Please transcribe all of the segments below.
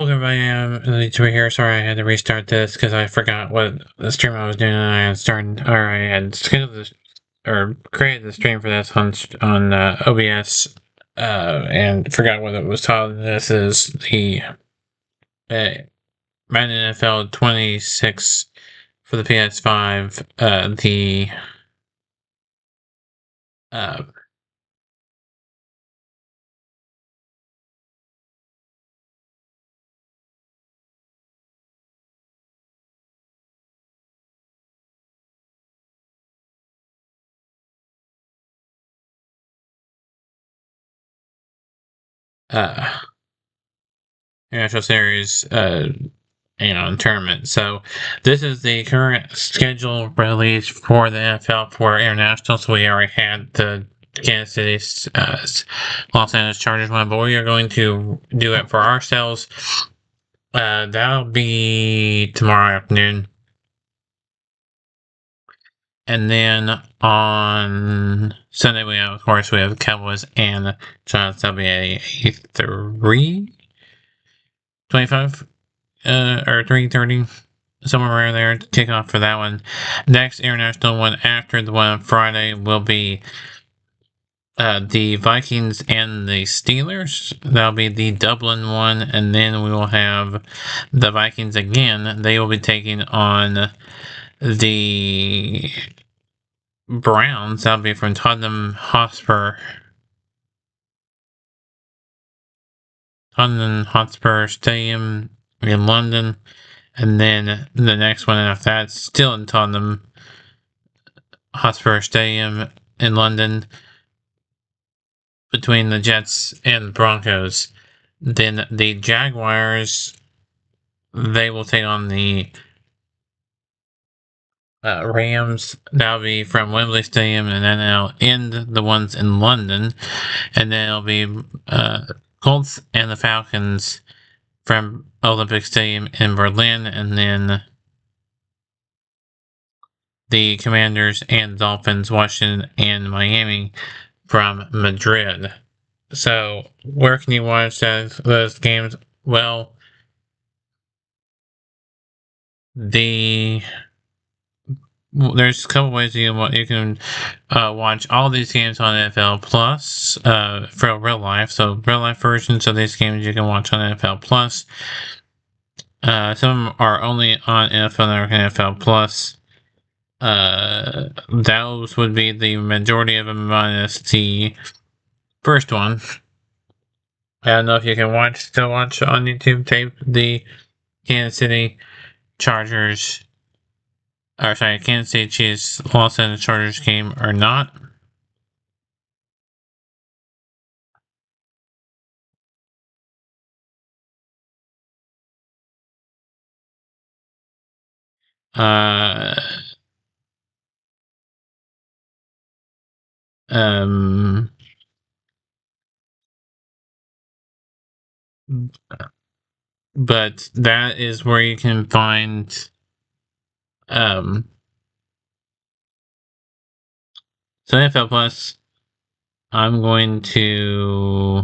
Welcome, everybody. I'm Elite here. Sorry, I had to restart this because I forgot what the stream I was doing. And I had started, or I had scheduled this or created the stream for this on OBS, and forgot what it was called. This is the uh, Madden NFL 26 for the PS5. Uh, uh, International Series. Tournament. So this is the current schedule release for the NFL for international. So we already had the Kansas City, Los Angeles Chargers one, but we are going to do it for ourselves. That'll be tomorrow afternoon. And then on Sunday, of course, we have Cowboys and Giants. That'll be a 3:25 or 3:30, somewhere around there to kick off for that one. Next international one after the one on Friday will be the Vikings and the Steelers. That'll be the Dublin one, and then we will have the Vikings again. They will be taking on the Browns. That'll be from Tottenham Hotspur Stadium in London. And then the next one after that, still in Tottenham Hotspur Stadium in London, between the Jets and the Broncos. Then the Jaguars, they will take on the Rams. That'll be from Wembley Stadium, and then they'll end the ones in London. And then it'll be Colts and the Falcons from Olympic Stadium in Berlin, and then the Commanders and Dolphins, Washington and Miami from Madrid. So where can you watch those games? Well, there's a couple ways you can watch all these games on NFL Plus for real life. So real life versions of these games you can watch on NFL Plus. Some of them are only on NFL Network and NFL Plus. Those would be the majority of them minus the first one. I don't know if you can still watch on YouTube tape the Kansas City Chargers, Kansas City Chiefs, Los Angeles Chargers game or not. Uh, um, but that is where you can find, so NFL Plus. I'm going to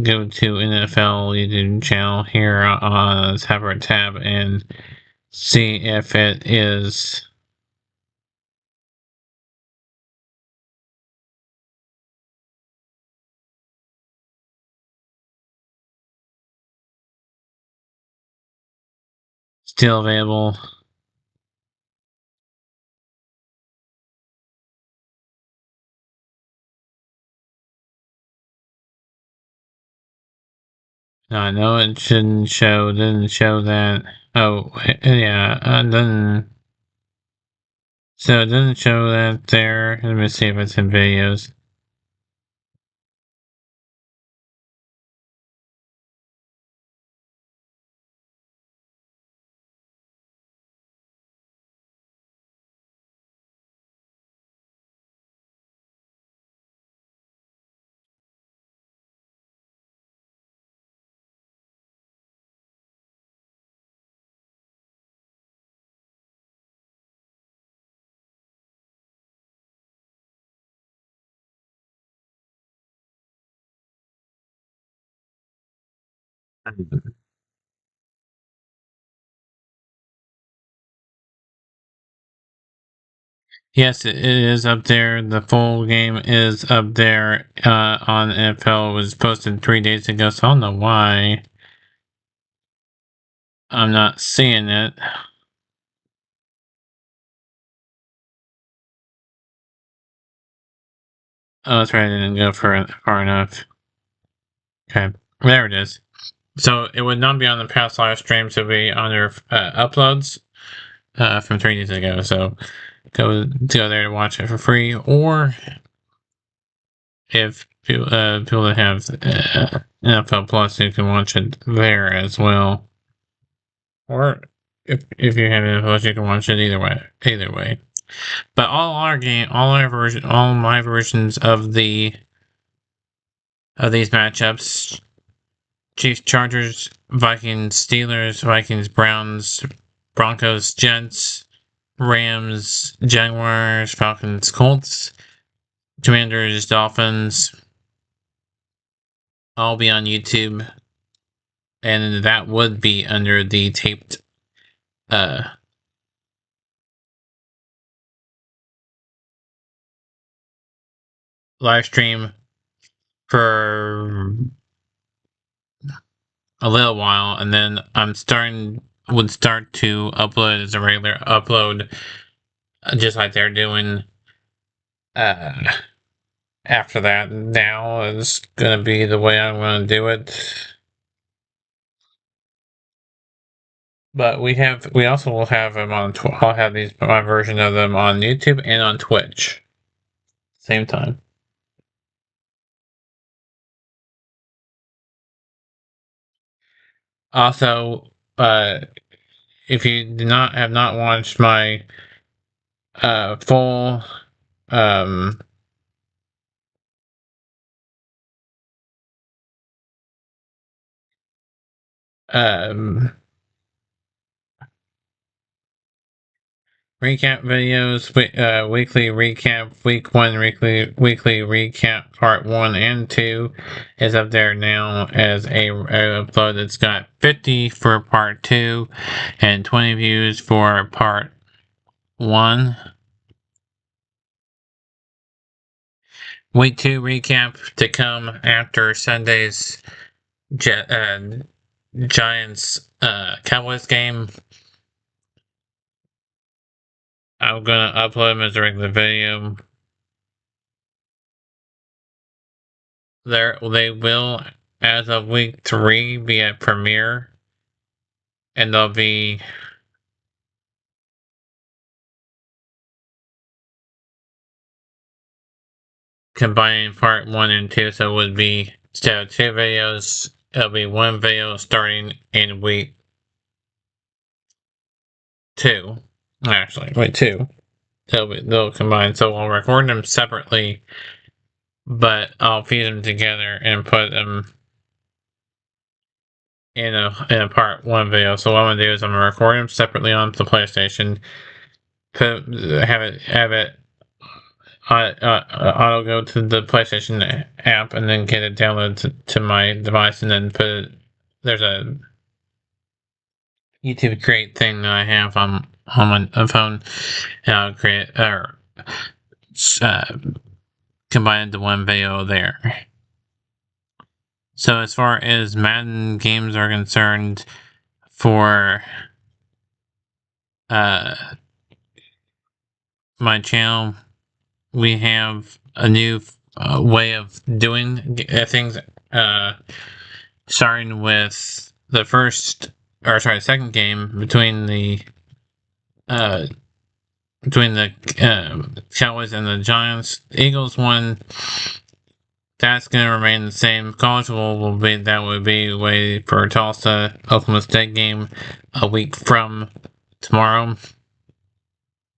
go to NFL YouTube channel here on a separate tab and see if it is still available. No, I know it shouldn't show, didn't show that. Oh, yeah, doesn't. So it doesn't show that there. Let me see if it's in videos. Yes, it is up there. The full game is up there on NFL. It was posted 3 days ago, so I don't know why I'm not seeing it. Oh, that's right. I didn't go far enough. Okay, there it is. So it would not be on the past live streams. It would be on their uploads from 3 days ago. So go there to watch it for free, or if people that have NFL Plus, you can watch it there as well. Or if you have NFL Plus, you can watch it either way. Either way, but all my versions of these matchups: Chiefs, Chargers, Vikings, Steelers, Vikings, Browns, Broncos, Jets, Rams, Jaguars, Falcons, Colts, Commanders, Dolphins, all be on YouTube, and that would be under the taped live stream for a little while, and then would start to upload as a regular upload, just like they're doing uh after that. Now is gonna be the way I'm gonna do it. But we also will have them on. I'll have my version of them on YouTube and on Twitch, same time. Also, if you have not watched my full um um recap videos, weekly recap, week one, weekly recap, part 1 and 2 is up there now as a upload. It's got 50 for part 2 and 20 views for part 1. Week 2 recap to come after Sunday's Giants Cowboys game. I'm gonna upload them as a regular video. They will, as of week 3, be at premiere, and they'll be combining part 1 and 2. So it would be, instead of 2 videos, it'll be 1 video starting in week 2. Actually, week 2. They'll combine. So I'll record them separately, but I'll feed them together and put them in a part 1 video. So what I'm gonna do is I'm gonna record them separately on the PlayStation, have it auto go to the PlayStation app, and then get it downloaded to my device, and then there's a YouTube create thing that I have on my phone, and I'll create or uh, combine into one video there. So as far as Madden games are concerned, for my channel, we have a new way of doing things. Starting with the second game between the Cowboys and the Giants. Eagles won. That's going to remain the same. College would be way for Tulsa Oklahoma State game a week from tomorrow,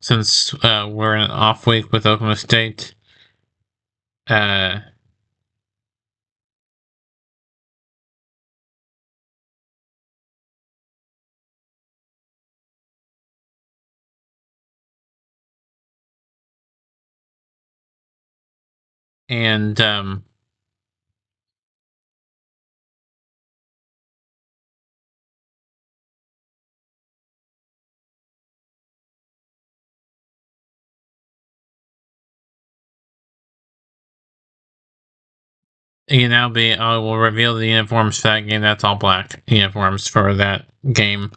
since we're in an off week with Oklahoma State. And I will reveal the uniforms for that game. That's all black uniforms for that game.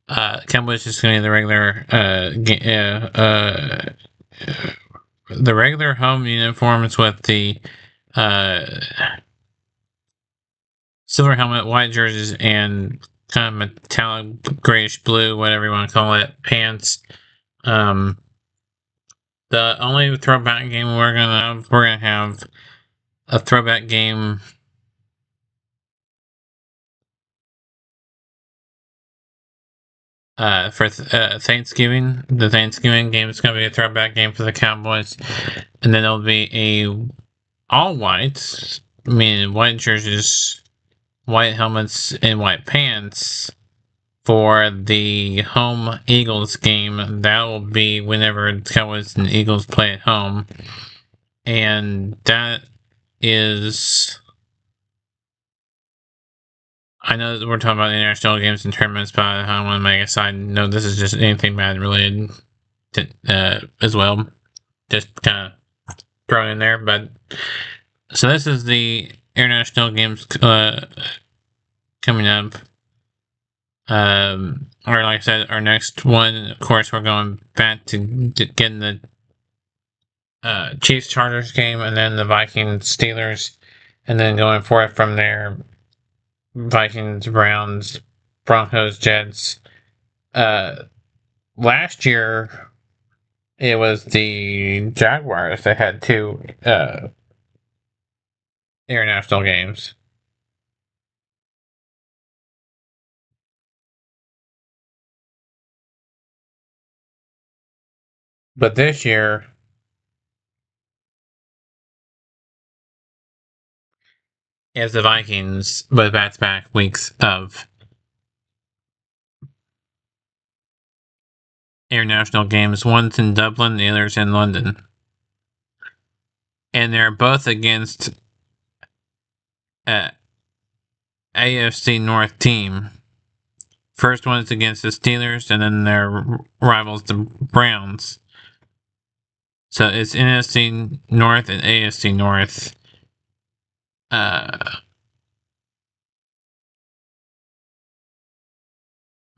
Cowboys is going to be the regular home uniforms with the silver helmet, white jerseys, and kind of metallic grayish blue, whatever you want to call it, pants. The only throwback game we're gonna have a throwback game for Thanksgiving. The Thanksgiving game is gonna be a throwback game for the Cowboys, and then there'll be a all white, meaning white jerseys, white helmets, and white pants for the home Eagles game. That will be whenever the Cowboys and Eagles play at home, and that is. I know that we're talking about international games and tournaments, but I want to make a side note. This is just anything Madden related as well. Just kind of thrown in there. But so this is the international games coming up. Or like I said, our next one, of course, we're going back to getting the Chiefs Chargers game, and then the Vikings Steelers, and then going forth from there. Vikings, Browns, Broncos, Jets. Last year, it was the Jaguars that had two international games. But this year, is the Vikings with back-to-back weeks of international games. One's in Dublin, the other's in London. And they're both against AFC North team. First one is against the Steelers, and then their rivals, the Browns. So it's NFC North and AFC North.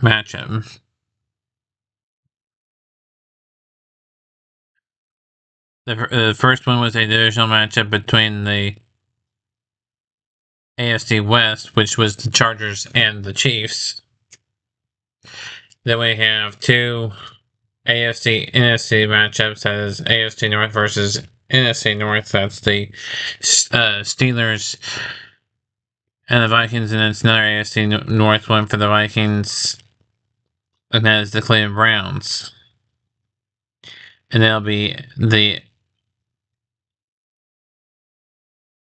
Matchup. The first one was a divisional matchup between the AFC West, which was the Chargers and the Chiefs. Then we have two AFC NFC matchups. That is AFC North versus NFC North. That's the Steelers and the Vikings, and it's another AFC North one for the Vikings, and that is the Cleveland Browns. And that'll be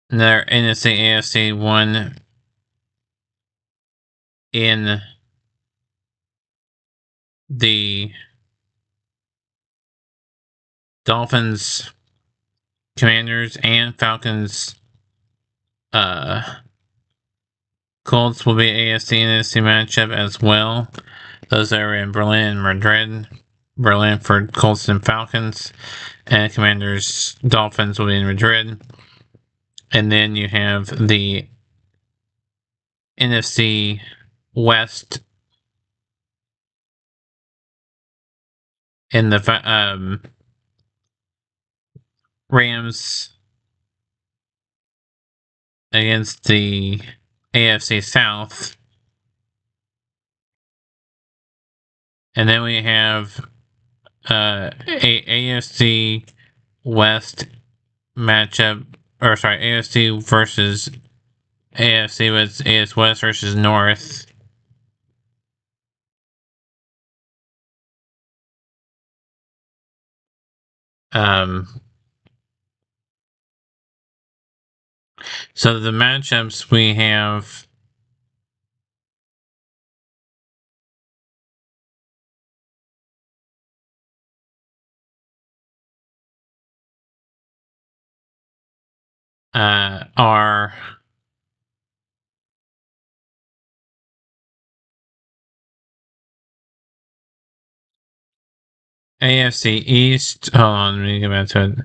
another NFC AFC one in the Dolphins, Commanders, and Falcons. Colts will be AFC and NFC matchup as well. Those are in Berlin and Madrid. Berlin for Colts and Falcons, and Commanders Dolphins will be in Madrid. And then you have the NFC West in the Rams against the AFC South. And then we have a AFC West matchup, or sorry, AFC versus AFC with AFC West versus North. So the matchups we have are AFC East. Hold on, let me get back to it.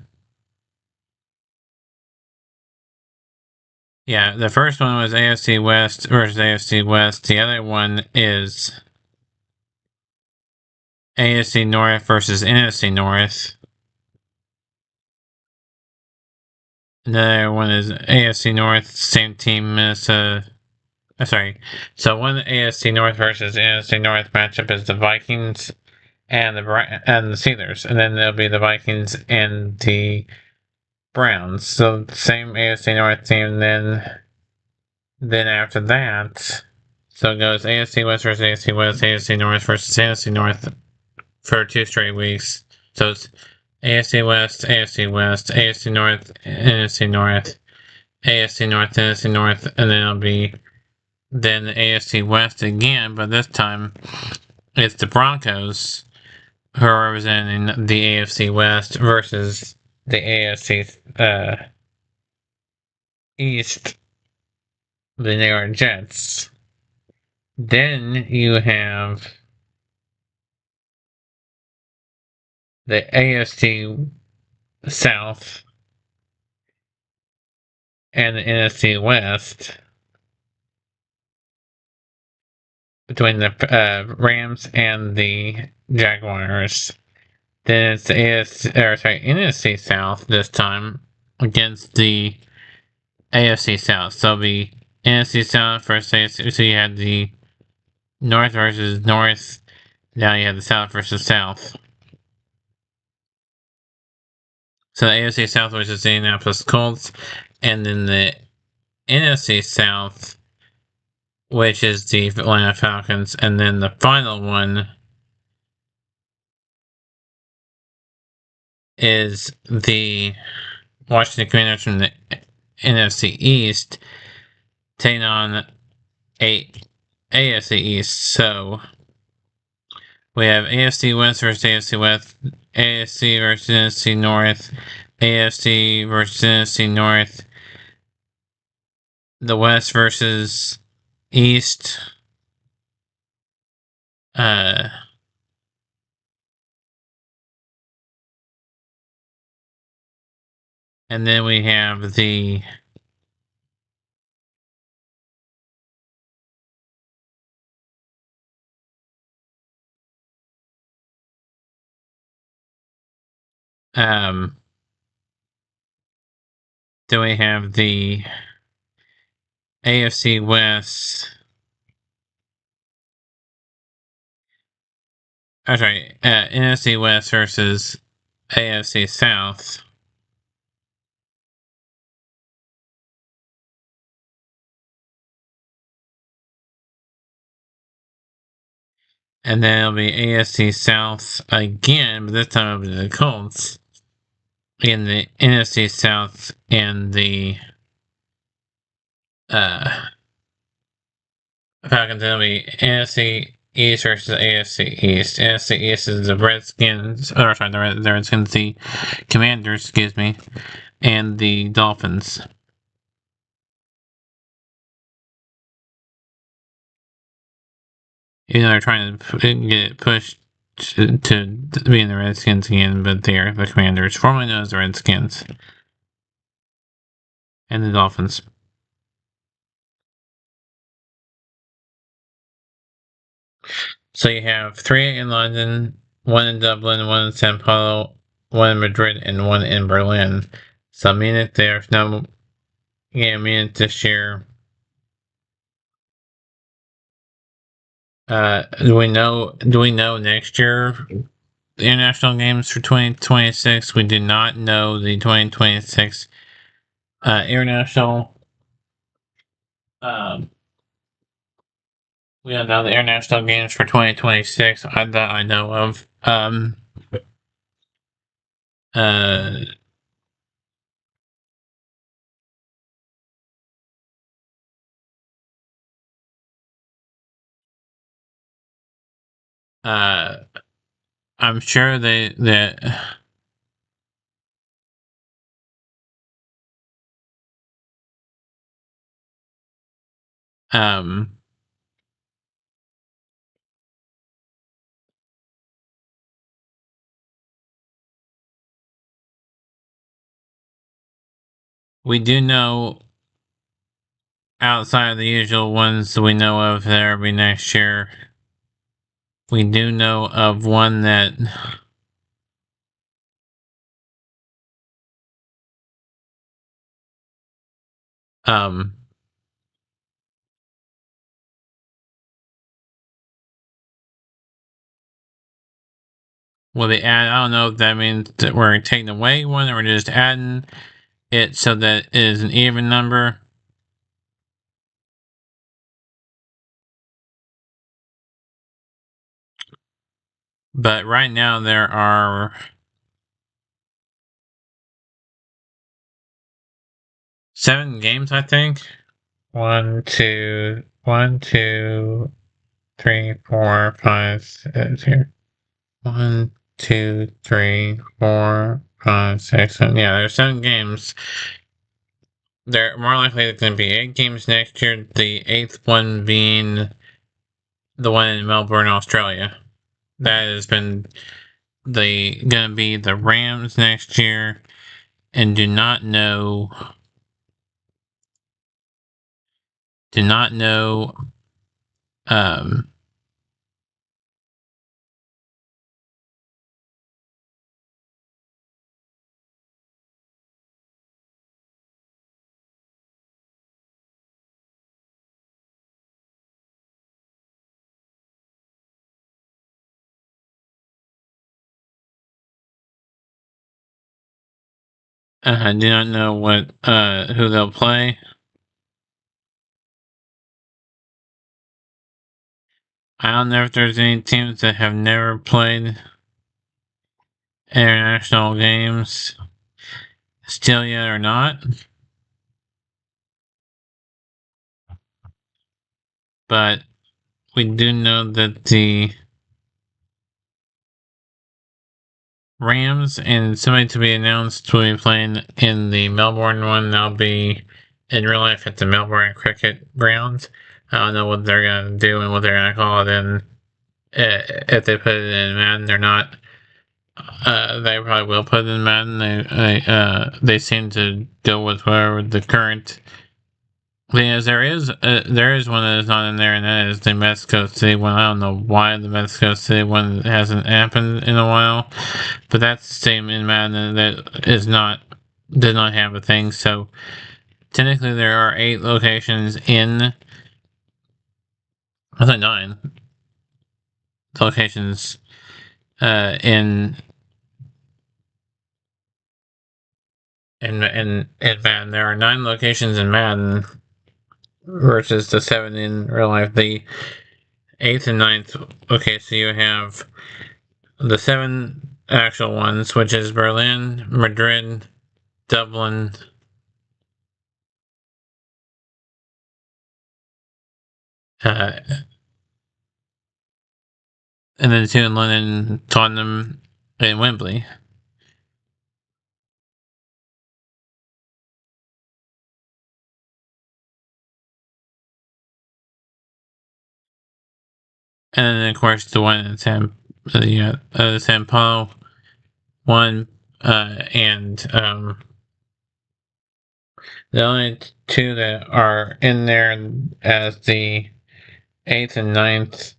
Yeah, the first one was AFC West versus AFC West. The other one is AFC North versus NFC North. Another one is AFC North, same team, Minnesota. Sorry. So one AFC North versus NFC North matchup is the Vikings and the Steelers, and then there'll be the Vikings and the Browns. So same AFC North team. Then after that, so it goes AFC West versus AFC West, AFC North versus AFC North for 2 straight weeks. So it's AFC West, AFC West, AFC North, NFC North, AFC North, NFC North, and then it'll be then the AFC West again, but this time it's the Broncos who are representing the AFC West versus the AFC East, the New York Jets. Then you have the AFC South and the NFC West between the Rams and the Jaguars. Then it's the NFC South this time against the AFC South. So it'll be NFC South versus AFC. So you had the North versus North. Now you have the South versus South. So the AFC South versus the Indianapolis Colts, and then the NFC South, which is the Atlanta Falcons, and then the final one is the Washington Commanders from the NFC East taking on AFC East. So we have AFC West versus AFC West, AFC versus NFC North, AFC versus NFC North, the West versus East, and then we have the then we have the AFC West. I'm sorry, NFC West versus AFC South. And then it'll be AFC South again, but this time it'll be the Colts. In the NFC South and the Falcons, it'll be NFC East versus AFC East. NFC East is the Redskins, or sorry, the Redskins, the Commanders, excuse me, and the Dolphins. You know, they're trying to get it pushed to be in the Redskins again, but they're the Commanders, formerly known as the Redskins, and the Dolphins. So you have 3 in London, 1 in Dublin, 1 in Sao Paulo, 1 in Madrid, and 1 in Berlin. So meaning there's no meaning this year. Do we know next year the international games for 2026? We do not know the 2026 international. We don't know the international games for 2026 that I know of. Uh, uh, I'm sure that um, we do know outside of the usual ones that we know of that will be next year, we do know of one that um well they add. I don't know if that means that we're taking away one or we're just adding it so that it is an even number. But right now there are 7 games, I think. 1, 2, 3, 4, 5, 6 here. 1, 2, 3, 4, 5, 6, 7. Yeah, there's 7 games. They're more likely going to be 8 games next year. The 8th one being the one in Melbourne, Australia. That has been gonna be the Rams next year, and do not know um I do not know what who they'll play. I don't know if there's any teams that have never played international games still yet or not. But we do know that the Rams and somebody to be announced will be playing in the Melbourne one. They'll be in real life at the Melbourne Cricket Grounds. I don't know what they're gonna do and what they're gonna call it in. If they put it in Madden or not, they probably will put it in Madden. They seem to go with whatever the current thing is. There is one that is not in there, and that is the Mexico City one. I don't know why the Mexico City one hasn't happened in a while, but that's the same in Madden that did not have a thing. So technically, there are 8 locations in. I think 9 locations in Madden. There are 9 locations in Madden versus the 7 in real life. The 8th and 9th. Okay, so you have the 7 actual ones, which is Berlin, Madrid, Dublin, uh, and then 2 in London, Tottenham, and Wembley. And then, of course, the one in San Paulo one, and the only 2 that are in there as the 8th and 9th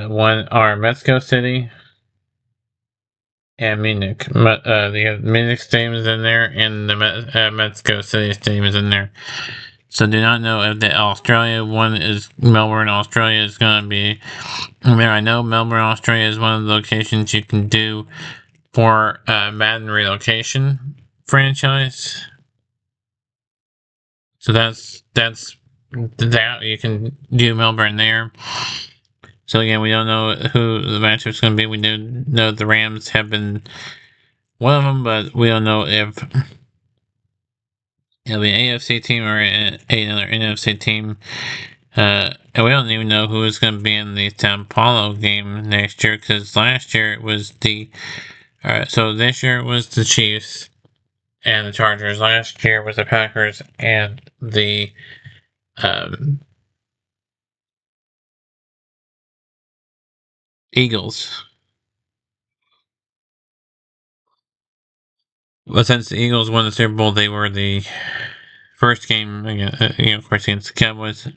one are Mexico City and Munich. The Munich Stadium is in there, and the Mexico City Stadium is in there. So do not know if the Australia one is Melbourne, Australia is going to be there. I know Melbourne, Australia is one of the locations you can do for Madden relocation franchise. So that's that you can do Melbourne there. So again, we don't know who the matchup is going to be. We do know the Rams have been one of them, but we don't know if it'll be an AFC team or another NFC team. And we don't even know who is going to be in the Sao Paulo game next year, because last year it was so this year it was the Chiefs and the Chargers. Last year was the Packers and the Eagles. But since the Eagles won the Super Bowl, they were the first game, of course, against the Cowboys.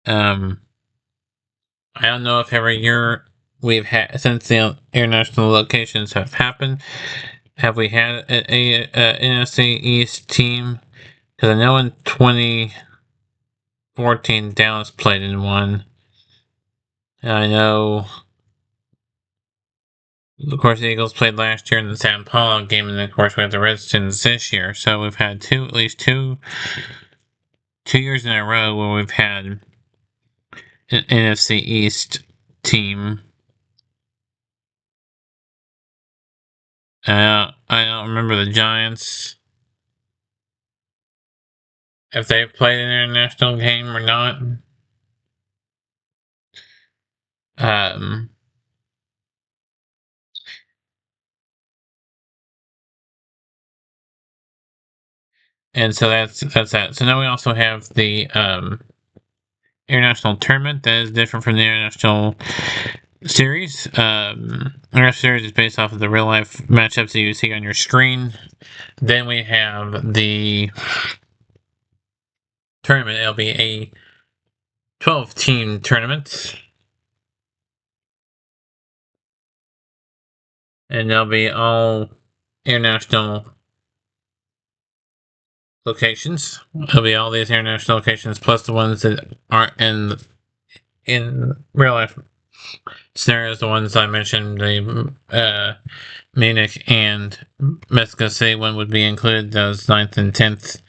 I don't know if every year we've had, since the international locations have happened, have we had a NFC East team? Because I know in 2014 Dallas played in one. And I know, of course, the Eagles played last year in the San Paulo game, and of course we have the Redskins this year. So we've had at least two years in a row where we've had an NFC East team. I don't remember the Giants, if they've played an international game or not. Um, and so that's that. So now we also have the international tournament that is different from the international series. Our series is based off of the real life matchups that you see on your screen. Then we have the tournament. It'll be a 12-team tournament, and they'll be all international locations. It'll be all these international locations plus the ones that aren't in real life scenarios. The ones I mentioned, the Munich and Mexico City one would be included. Those 9th and 10th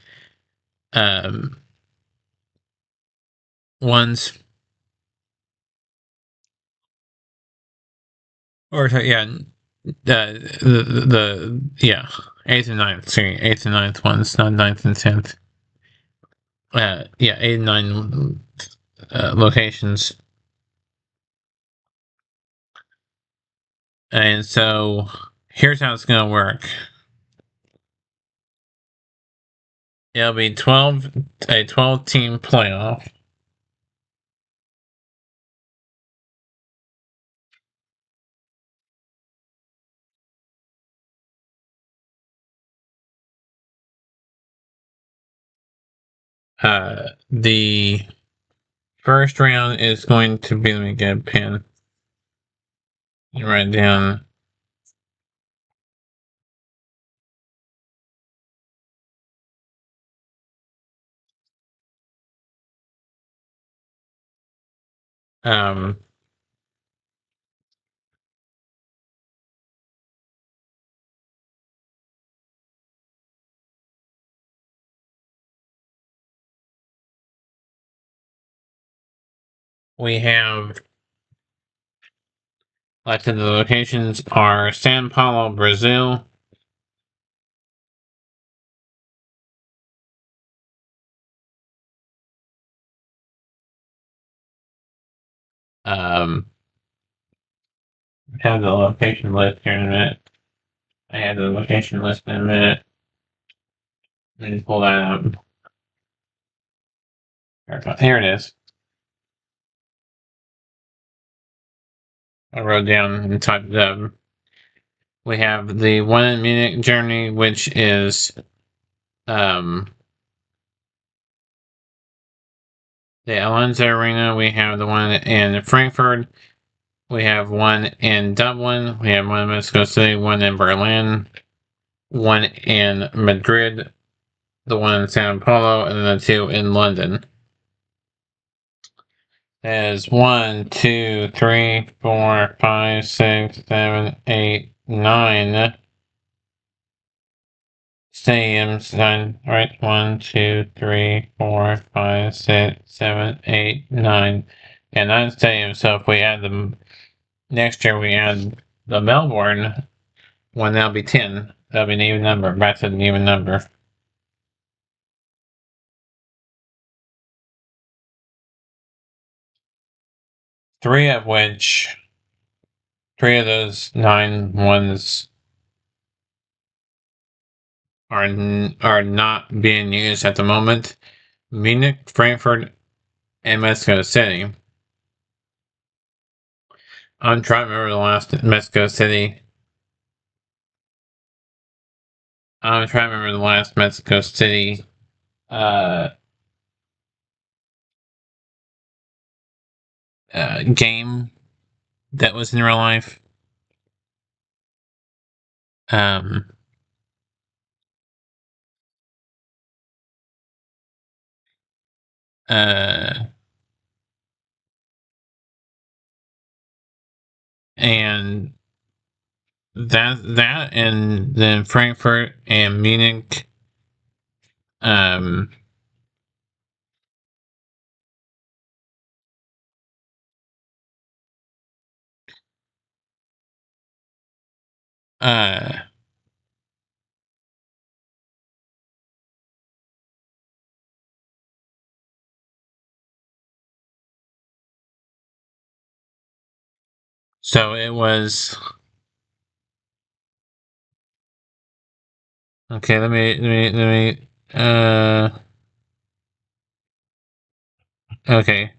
ones. Or yeah, the yeah, 8th and 9th. Sorry, 8th and 9th ones, not 9th and 10th. Yeah, 8 and 9 locations. And so here's how it's gonna work. It'll be a 12-team playoff. The first round is going to be, let me get a pen and write down. Um, we have, like I said, the locations are Sao Paulo, Brazil, um, have the location list here in a minute. I have the location list in a minute. Let me pull that up. Here it is. I wrote down and typed it up. We have the one in Munich, Germany, which is the Allianz Arena. We have the one in Frankfurt. We have one in Dublin. We have one in Mexico City, one in Berlin, one in Madrid, the one in Sao Paulo, and then the two in London. There's 1, 2, 3, 4, 5, 6, 7, 8, 9 stadiums. Nine, right? 1, 2, 3, 4, 5, 6, 7, 8, 9. Yeah, 9 stadiums. So if we add them next year, we add the Melbourne one, that'll be 10. That'll be an even number. Back to an even number. Three of which, three of those 9 ones are not being used at the moment. Munich, Frankfurt, and Mexico City. I'm trying to remember the last Mexico City. I'm trying to remember the last Mexico City game that was in real life. Um, uh, and that and then Frankfurt and Munich. Um, uh, so it was okay. Let me. Okay.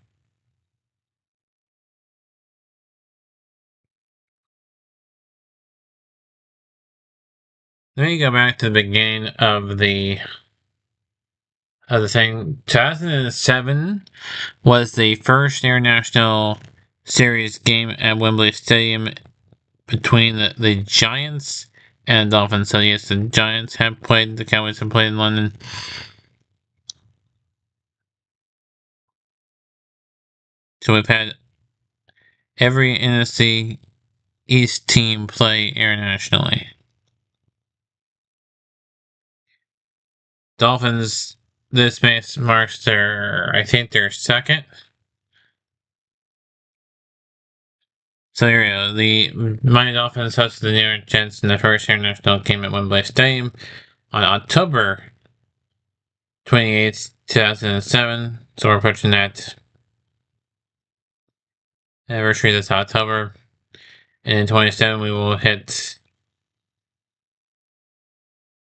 Let me go back to the beginning of the thing. 2007 was the first international series game at Wembley Stadium between the Giants and Dolphins. So yes, the Giants have played, the Cowboys have played in London. So we've had every NFC East team play internationally. Dolphins, this marks I think their second. So here we go. The Miami Dolphins hosted the New York Jets in the first international game at Wembley Stadium on October 28th, 2007. So we're approaching that anniversary this October. And in 27, we will hit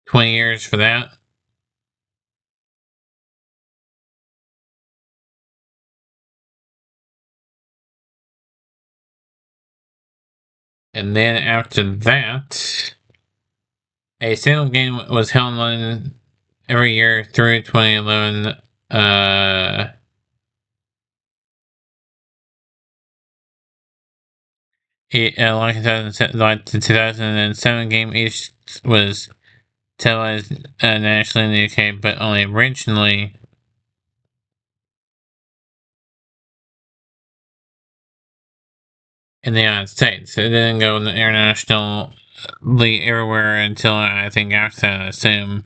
20 years for that. And then after that, a single game was held in London every year through 2011. Like the 2007 game, each was televised nationally in the UK, but only regionally in the United States. It didn't go internationally everywhere until I think after that, I assume.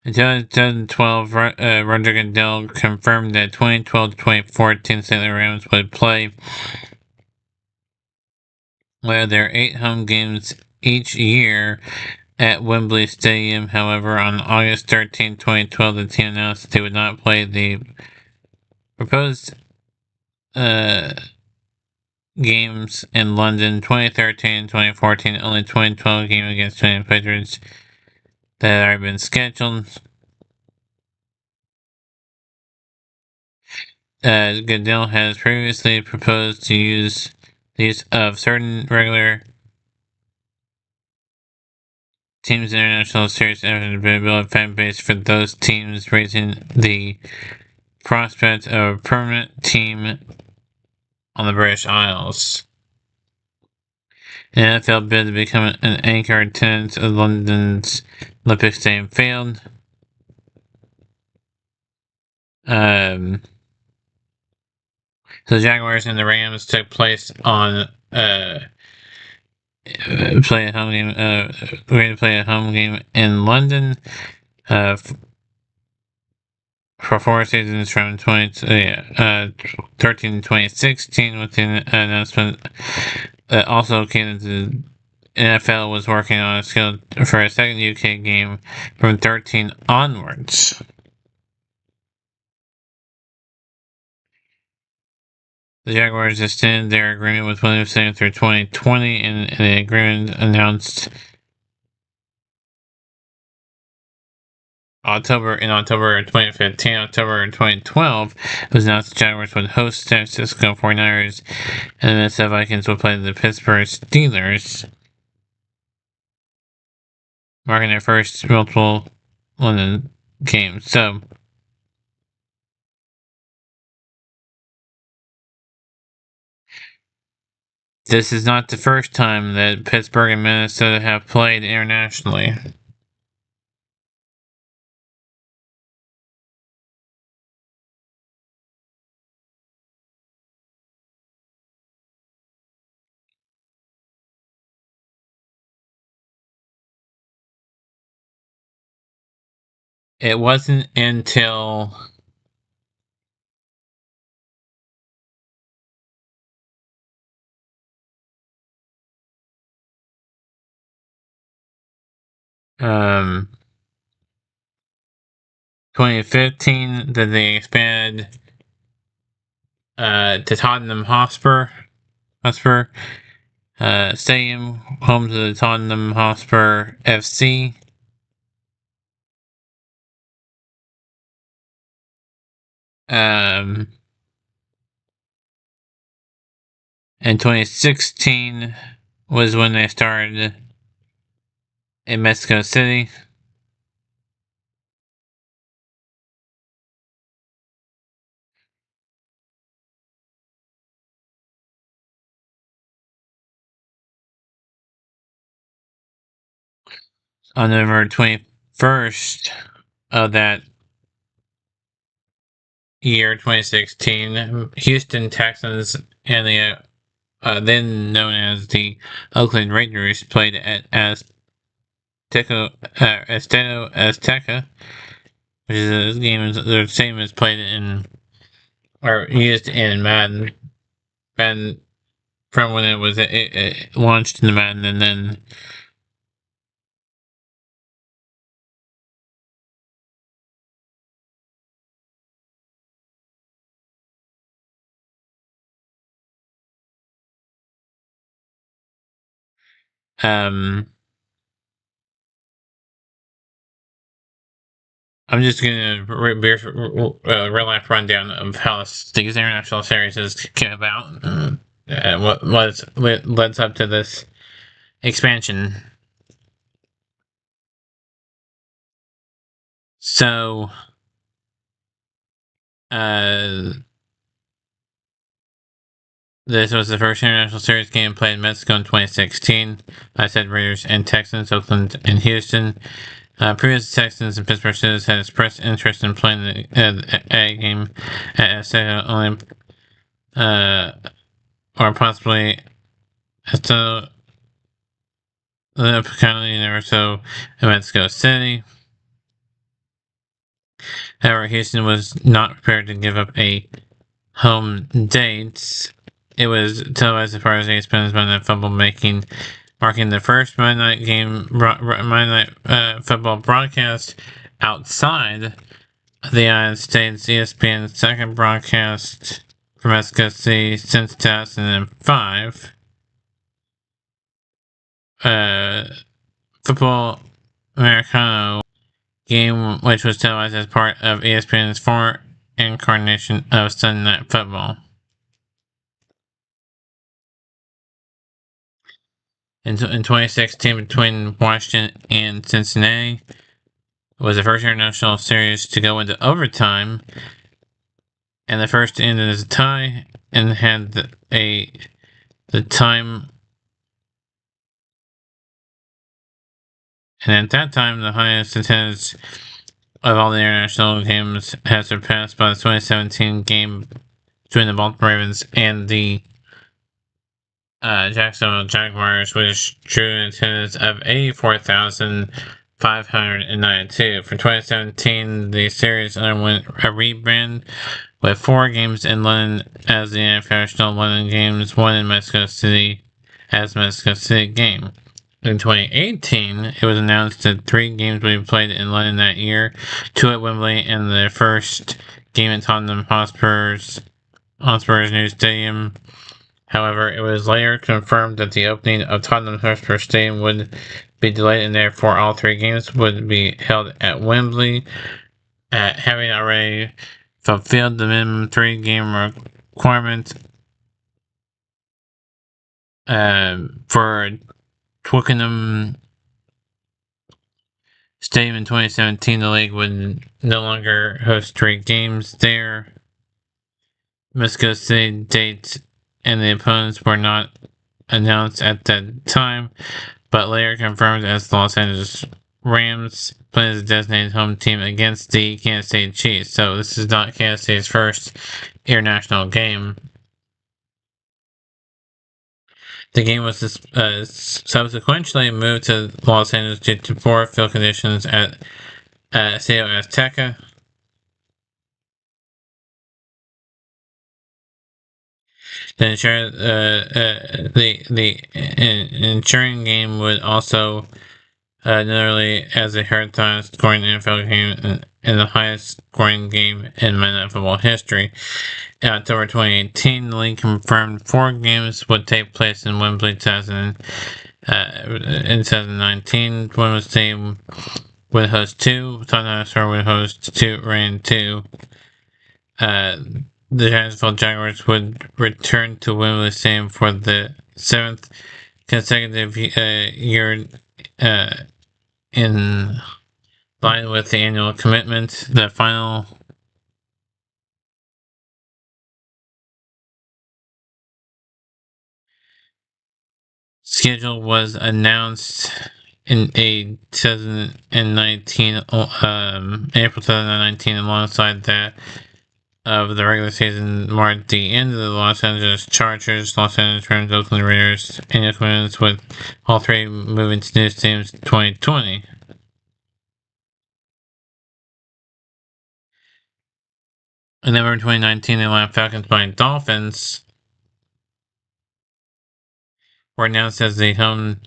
In 2012, Roger Goodell confirmed that 2012-2014 St. Louis Rams would play their 8 home games each year at Wembley Stadium. However, on August 13, 2012, the team announced that they would not play the proposed games in London. 2013 2014, only 2012 game against the Patriots that had already been scheduled. Goodell has previously proposed to use the use of certain regular teams' international series after the build fan base for those teams, raising the prospect of a permanent team on the British Isles. The NFL bid to become an anchor tenant of London's Olympic Stadium failed. So the Jaguars and the Rams took place on play a home game. We're going to play a home game in London for 4 seasons from 13 to 2016, with the announcement that also came to the NFL was working on a schedule for a second UK game from 13 onwards. The Jaguars extended their agreement with Williamson through 2020, and the agreement announced October 2015. October 2012 was announced the Jaguars would host San Francisco 49ers, and the Minnesota Vikings would play the Pittsburgh Steelers, marking their first multiple London games. So, this is not the first time that Pittsburgh and Minnesota have played internationally. It wasn't until um 2015 that they expanded to Tottenham Hotspur Stadium, home to the Tottenham Hotspur FC. In 2016 was when they started in Mexico City. On November 21st of that year, 2016, Houston Texans and the then known as the Oakland Raiders played at Estadio Azteca, which is a game the same as played in or used in Madden. Madden from when it was it launched in the Madden, and then I'm just gonna real life rundown of how these international series came about. What led up to this expansion. So, this was the first international series game played in Mexico in 2016. I said Raiders and Texans, Oakland and Houston. Previous Texans and Pittsburgh Steelers had expressed interest in playing a game at Estadio only, or possibly Estadio Universo in Mexico City. However, Houston was not prepared to give up a home date. It was televised as far as ESPN's Monday Night Football, marking the first Monday Night Football broadcast outside the United States. ESPN's second broadcast from Mexico City since 2005. Football Americano game, which was televised as part of ESPN's former incarnation of Sunday Night Football. In 2016, between Washington and Cincinnati, was the first international series to go into overtime, and the first ended as a tie, and had the time. And at that time, the highest attendance of all the international games had surpassed by the 2017 game between the Baltimore Ravens and the Jacksonville Jaguars, which drew an attendance of 84,592. For 2017, the series underwent a rebrand with 4 games in London as the International London Games, 1 in Mexico City as Mexico City game. In 2018, it was announced that 3 games would be played in London that year, 2 at Wembley, and the first game at Tottenham Hotspur's on Spurs' new stadium. However, it was later confirmed that the opening of Tottenham Hotspur Stadium would be delayed, and therefore all three games would be held at Wembley, having already fulfilled the minimum three-game requirement for Twickenham Stadium in 2017. The league would no longer host three games there. Mexico City dates and the opponents were not announced at that time, but later confirmed as the Los Angeles Rams playing as a designated home team against the Kansas City Chiefs. So this is not Kansas City's first international game. The game was subsequently moved to Los Angeles due to poor field conditions at Estadio Azteca. The ensuring game would also notably as a third scoring NFL game and the highest scoring game in Madden football history. In October 2018, the league confirmed 4 games would take place in Wembley in 2019. Wembley Stadium would host 2. Tottenham Hotspur would host 2, reigning 2. The Jacksonville Jaguars would return to Wembley Stadium for the 7th consecutive year in line with the annual commitment. The final schedule was announced in a 2019, April 2019, alongside that of the regular season marked the end of the Los Angeles Chargers, Los Angeles Rams, Oakland Raiders annual commitments, with all three moving to new teams in 2020. In November 2019, the Atlanta Falcons by Dolphins were announced as the home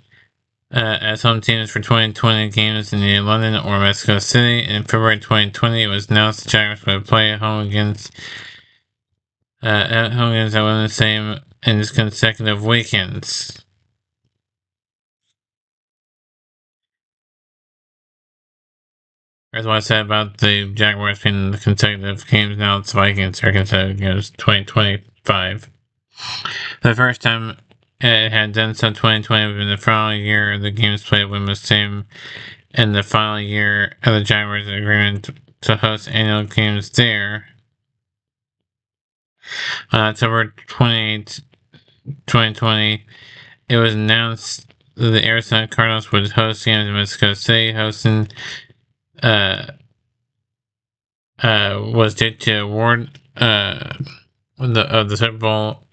teams for 2020 games in either London or Mexico City. In February 2020, it was announced the Jaguars would play at home against the same in consecutive weekends. That's what I said about the Jaguars being the consecutive games. Now it's Vikings are consecutive games 2025. For the first time it had done so, 2020 would be the final year of the games played with the same, and the final year of the Jaguars' agreement to host annual games there. On October 28, 2020, it was announced that the Arizona Cardinals would host games in Mexico City. Hosting was due to award of the Super Bowl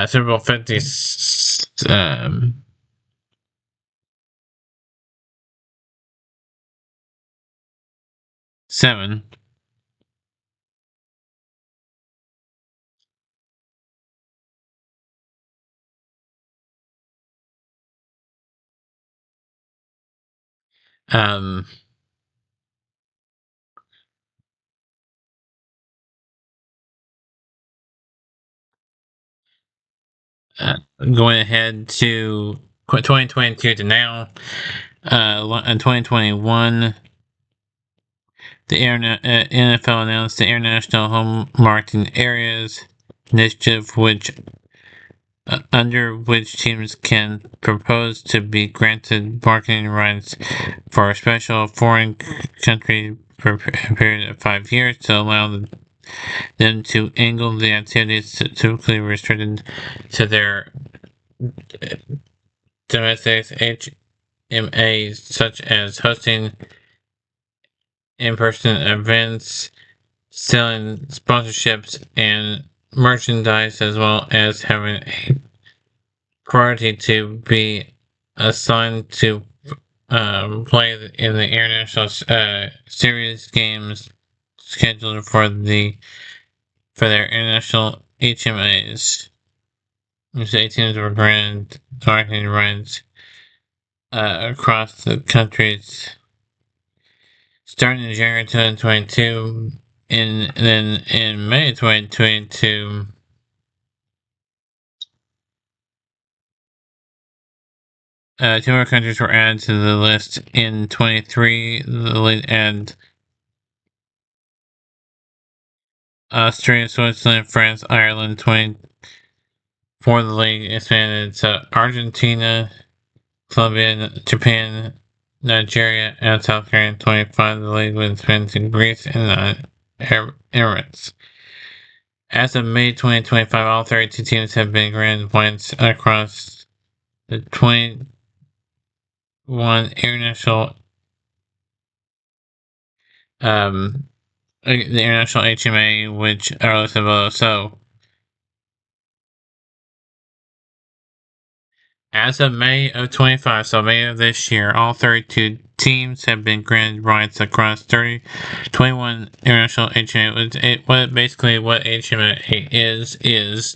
Super Bowl 57. Going ahead to 2022 to now, in 2021, the NFL announced the International Home Marketing Areas initiative, under which teams can propose to be granted marketing rights for a special foreign country for a period of 5 years to allow them to angle the activities typically restricted to their domestic HMAs, such as hosting in-person events, selling sponsorships and merchandise, as well as having a priority to be assigned to play in the international series games scheduled for their international HMAs. which 8 teams were granted marketing rights across the countries starting in January 2022. And then in May 2022, two more countries were added to the list in 23, and Austria, Switzerland, France, Ireland. 24, the league expanded to Argentina, Colombia, Japan, Nigeria, and South Korea. 25, the league was expanded to Greece and Emirates. As of May 2025, all 32 teams have been granted points across the 21 international the international HMA, which are listed below. So, as of May of 25, so May of this year, all 32 teams have been granted rights across 21 international HMA. Basically what HMA is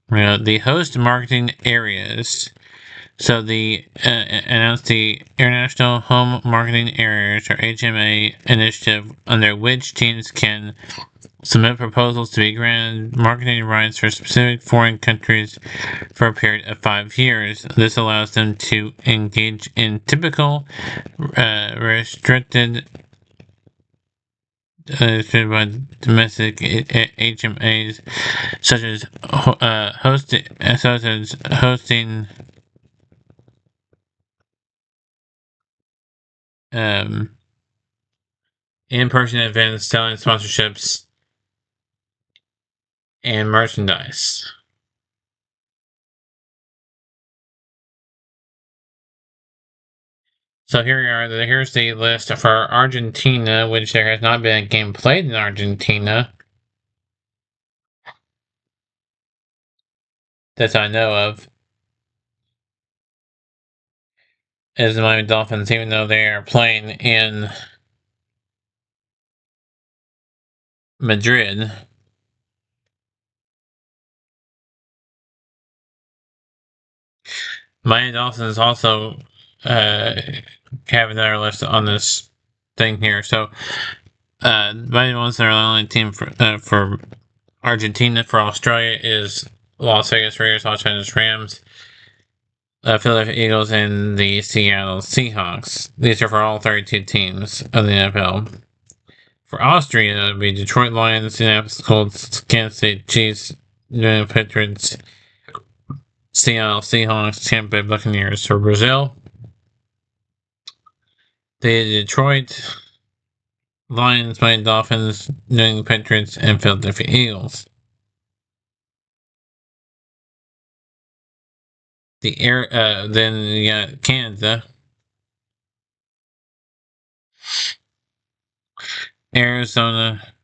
the host marketing areas. So announced the International Home Marketing Areas, or HMA initiative, under which teams can submit proposals to be granted marketing rights for specific foreign countries for a period of 5 years. This allows them to engage in typical restricted by domestic HMAs, such as hosting in-person events, selling sponsorships, and merchandise. So here we are. Here's the list for Argentina, which there has not been a game played in Argentina that I know of. As the Miami Dolphins, even though they are playing in Madrid. Miami Dolphins also have another list on this thing here. So Miami Dolphins are the only team for Argentina. For Australia is Las Vegas Raiders, Los Angeles Rams, Philadelphia Eagles, and the Seattle Seahawks. These are for all 32 teams of the NFL. For Austria, it would be Detroit Lions, Indianapolis Colts, Kansas City Chiefs, New England Patriots, Seattle Seahawks, Tampa Bay Buccaneers. For Brazil, the Detroit Lions, Miami Dolphins, New England Patriots, and Philadelphia Eagles. Then you got Canada, Arizona,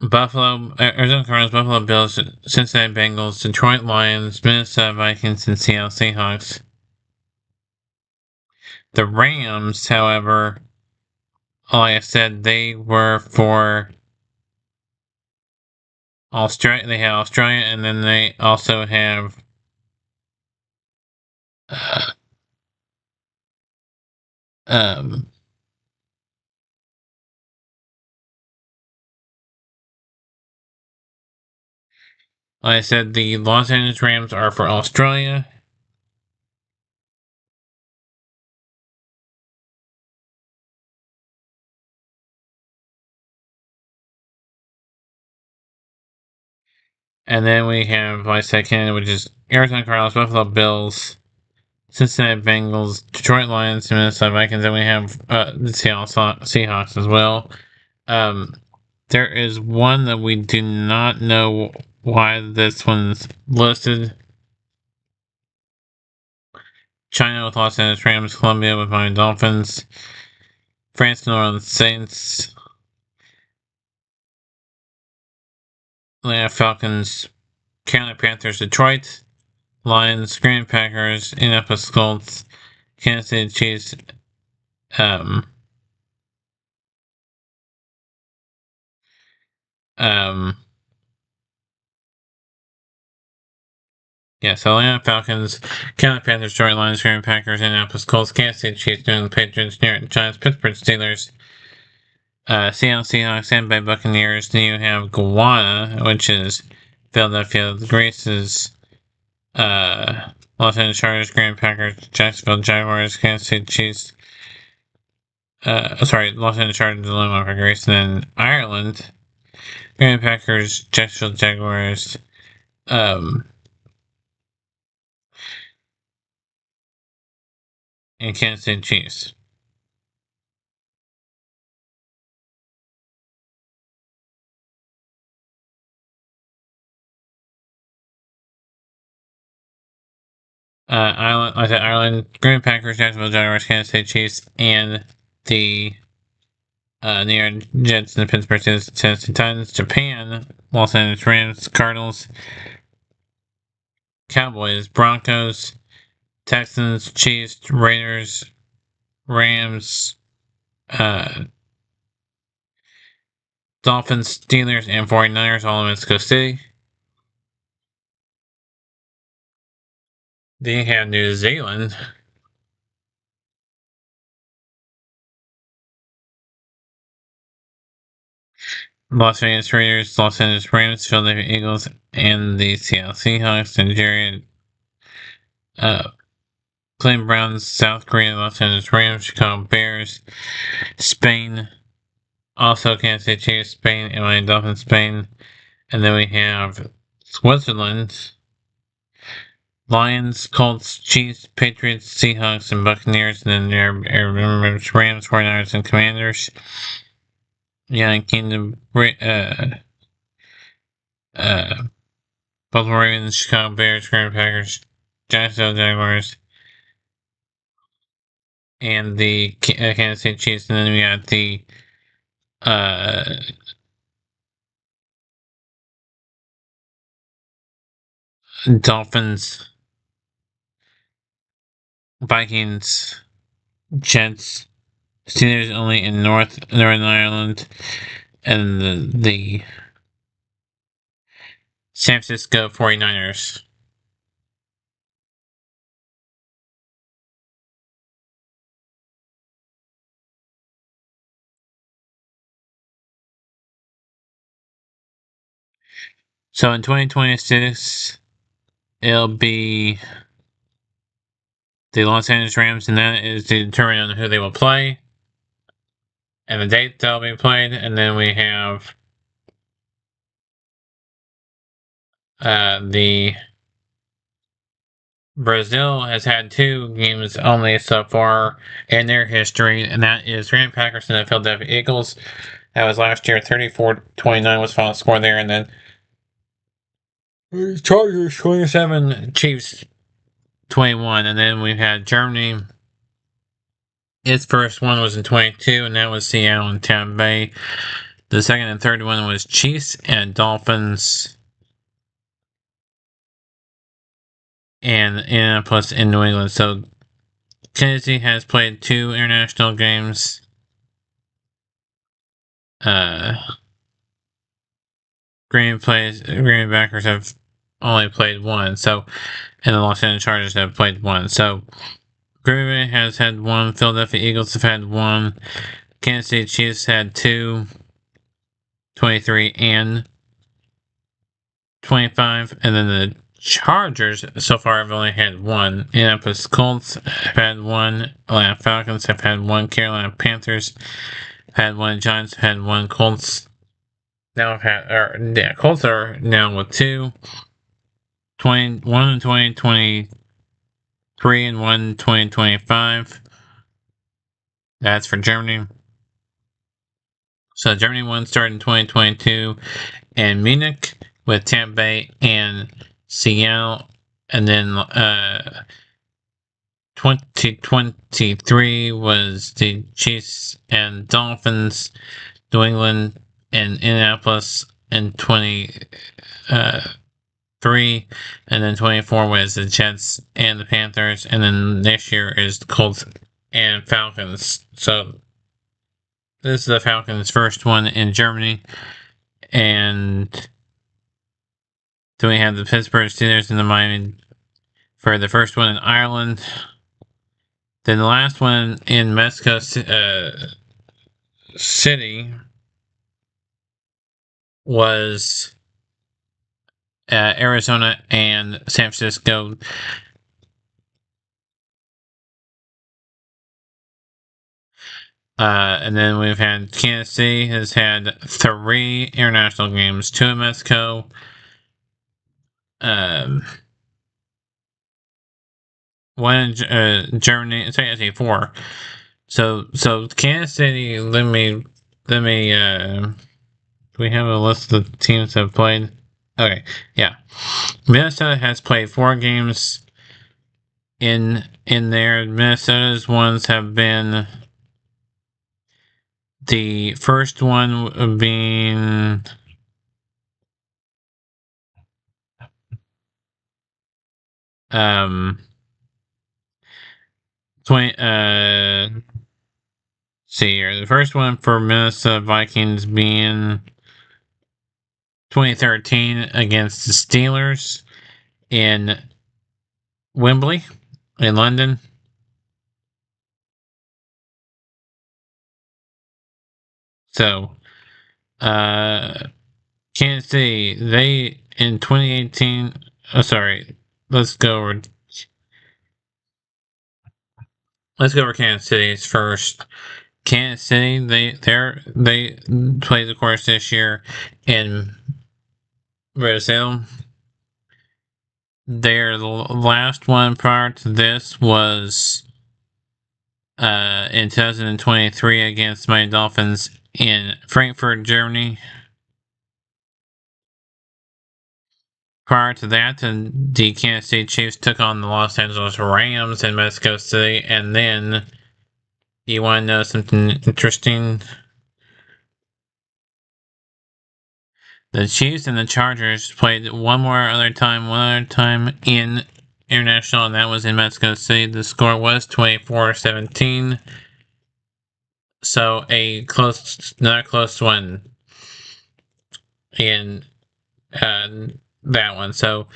Arizona Cardinals, Buffalo Bills, Cincinnati Bengals, Detroit Lions, Minnesota Vikings, and Seattle Seahawks. The Rams, however, like I said, they were for Australia. They have Australia, and then they also have um, like I said, the Los Angeles Rams are for Australia. And then we have, like I said, Canada, which is Arizona Cardinals, Buffalo Bills, Cincinnati Bengals, Detroit Lions, Minnesota Vikings, and we have the Seattle Seahawks as well. There is one that we do not know why this one's listed. China with Los Angeles Rams, Colombia with Miami Dolphins, France, New Orleans Saints, Atlanta Falcons, Carolina Panthers, Detroit Lions, Green Packers, Indianapolis Colts, Kansas City Chiefs, um, um, Yeah, so Atlanta Falcons, Carolina Panthers, Detroit Lions, Green Bay Packers, Indianapolis Colts, Kansas City Chiefs, New England Patriots, New York Giants, Pittsburgh Steelers, Seattle Seahawks, Tampa Bay Buccaneers. Then you have Guyana, which is Philadelphia Graces, Los Angeles Chargers, Green Bay Packers, Jacksonville Jaguars, Kansas City Chiefs. Los Angeles Chargers, Louisville Packers, and then Ireland, Green Bay Packers, Jacksonville Jaguars, and Kansas City Chiefs. Ireland, Green Bay Packers, Jacksonville Jaguars, Kansas City Chiefs, and the New York Jets and the Pittsburgh Tennessee Titans. Japan, Los Angeles Rams, Cardinals, Cowboys, Broncos, Texans, Chiefs, Raiders, Rams, Dolphins, Steelers, and 49ers, all in Mexico City. Then you have New Zealand. Las Vegas Raiders, Los Angeles Rams, Philadelphia Eagles, and the Seattle Seahawks. Nigeria, Cleveland Browns, South Korea, Los Angeles Rams, Chicago Bears, Spain, also Kansas City Chiefs, Spain, Atlanta Dolphins, Spain. And then we have Switzerland, Lions, Colts, Chiefs, Patriots, Seahawks, and Buccaneers. And then there are Rams, 49ers, and Commanders. United Kingdom, Baltimore Ravens, Chicago Bears, Green Bay Packers, Jacksonville Jaguars, and the Kansas City Chiefs. And then we got the Dolphins, Vikings, Jets, Steelers only in Northern Ireland, and the San Francisco 49ers. So in 2026, it'll be the Los Angeles Rams, and that is to determine on who they will play and the date they'll be played. And then we have the Brazil has had 2 games only so far in their history, and that is Green Bay Packers and the Philadelphia Eagles. That was last year. 34-29 was final score there, and then Chargers 27, Chiefs 21, and then we had Germany. Its first one was in 22, and that was Seattle and Tampa Bay. The second and third one was Chiefs and Dolphins, and Indianapolis in New England. So Tennessee has played 2 international games. Green Bay Packers have only played 1. So, and the Los Angeles Chargers have played 1. So Green Bay has had 1. Philadelphia Eagles have had 1. Kansas City Chiefs had 2, 23 and 25, and then the Chargers so far have only had 1. Indianapolis Colts have had 1. Atlanta Falcons have had 1. Carolina Panthers have had 1. Giants have had 1. Colts Colts are now with 2. 21 and 2023 and 1 2025. That's for Germany. So Germany 1 started in 2022 and Munich with Tampa Bay and Seattle, and then 2023 was the Chiefs and Dolphins, New England and Indianapolis, and 23, and then 24 was the Jets and the Panthers, and then next year is the Colts and Falcons. So this is the Falcons' first one in Germany, and then we have the Pittsburgh Steelers and the Miami for the first one in Ireland. Then the last one in Mexico City was Arizona and San Francisco. And then we've had Kansas City has had 3 international games, 2 in Mexico, one in Germany. Sorry, I say 4. So Kansas City. Let me. Do we have a list of the teams that have played? Okay, yeah. Minnesota has played 4 games in there. Minnesota's ones have been the first one being 20 see here. The first one for Minnesota Vikings being 2013 against the Steelers in Wembley in London. So Kansas City, they in 2018. Oh, sorry. Let's go over Kansas City's first. Kansas City, they played the course this year in Brazil. Their last one prior to this was in 2023 against Miami Dolphins in Frankfurt, Germany. Prior to that, the Kansas City Chiefs took on the Los Angeles Rams in Mexico City. And then, you want to know something interesting? The Chiefs and the Chargers played one other time in international, and that was in Mexico City. The score was 24-17. So not a close one in that one. So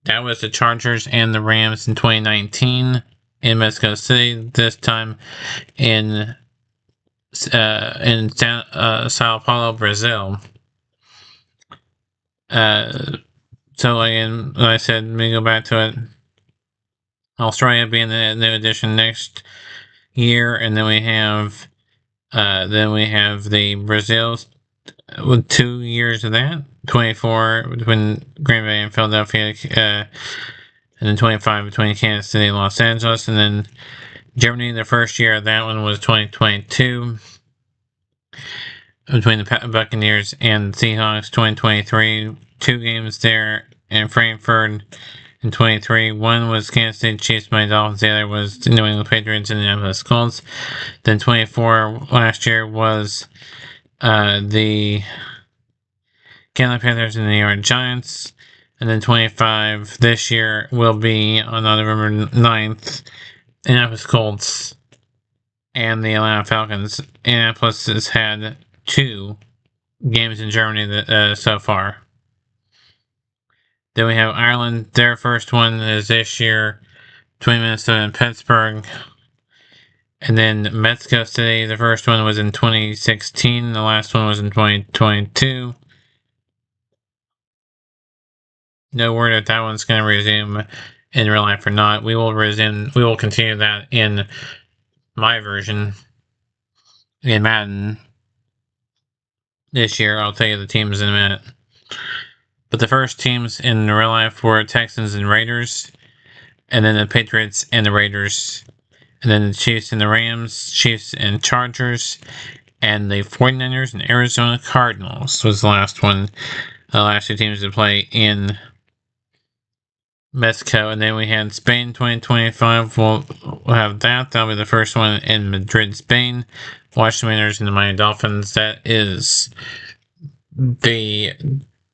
that was the Chargers and the Rams in 2019 in Mexico City. This time in Sao Paulo, Brazil. So again, like I said, let me go back to it. Australia being the new addition next year, and then we have the Brazil with 2 years of that, 24 between Green Bay and Philadelphia, and then 25 between Kansas City and Los Angeles, and then Germany. The first year of that one was 2022 between the Buccaneers and Seahawks. 2023, 2 games there in Frankfurt. In 23, one was Kansas City Chiefs by Dolphins, the other was the New England Patriots and the Indianapolis Colts. Then 24 last year was the Carolina Panthers and the New York Giants. And then 25 this year will be on November 9th, Indianapolis Colts and the Atlanta Falcons. Indianapolis has had 2 games in Germany so far. Then we have Ireland. Their first one is this year between Minnesota and Pittsburgh. And then Mexico City, the first one was in 2016. The last one was in 2022. No word if that one's going to resume in real life or not. We will continue that in my version in Madden this year. I'll tell you the teams in a minute. But the first teams in real life were Texans and Raiders, and then the Patriots and the Raiders, and then the Chiefs and the Rams, Chiefs and Chargers, and the 49ers and Arizona Cardinals was the last one. The last 2 teams to play in Mexico. And then we had Spain 2025. We'll have that. That'll be the first one in Madrid, Spain. Washington Commanders and the Miami Dolphins. That is the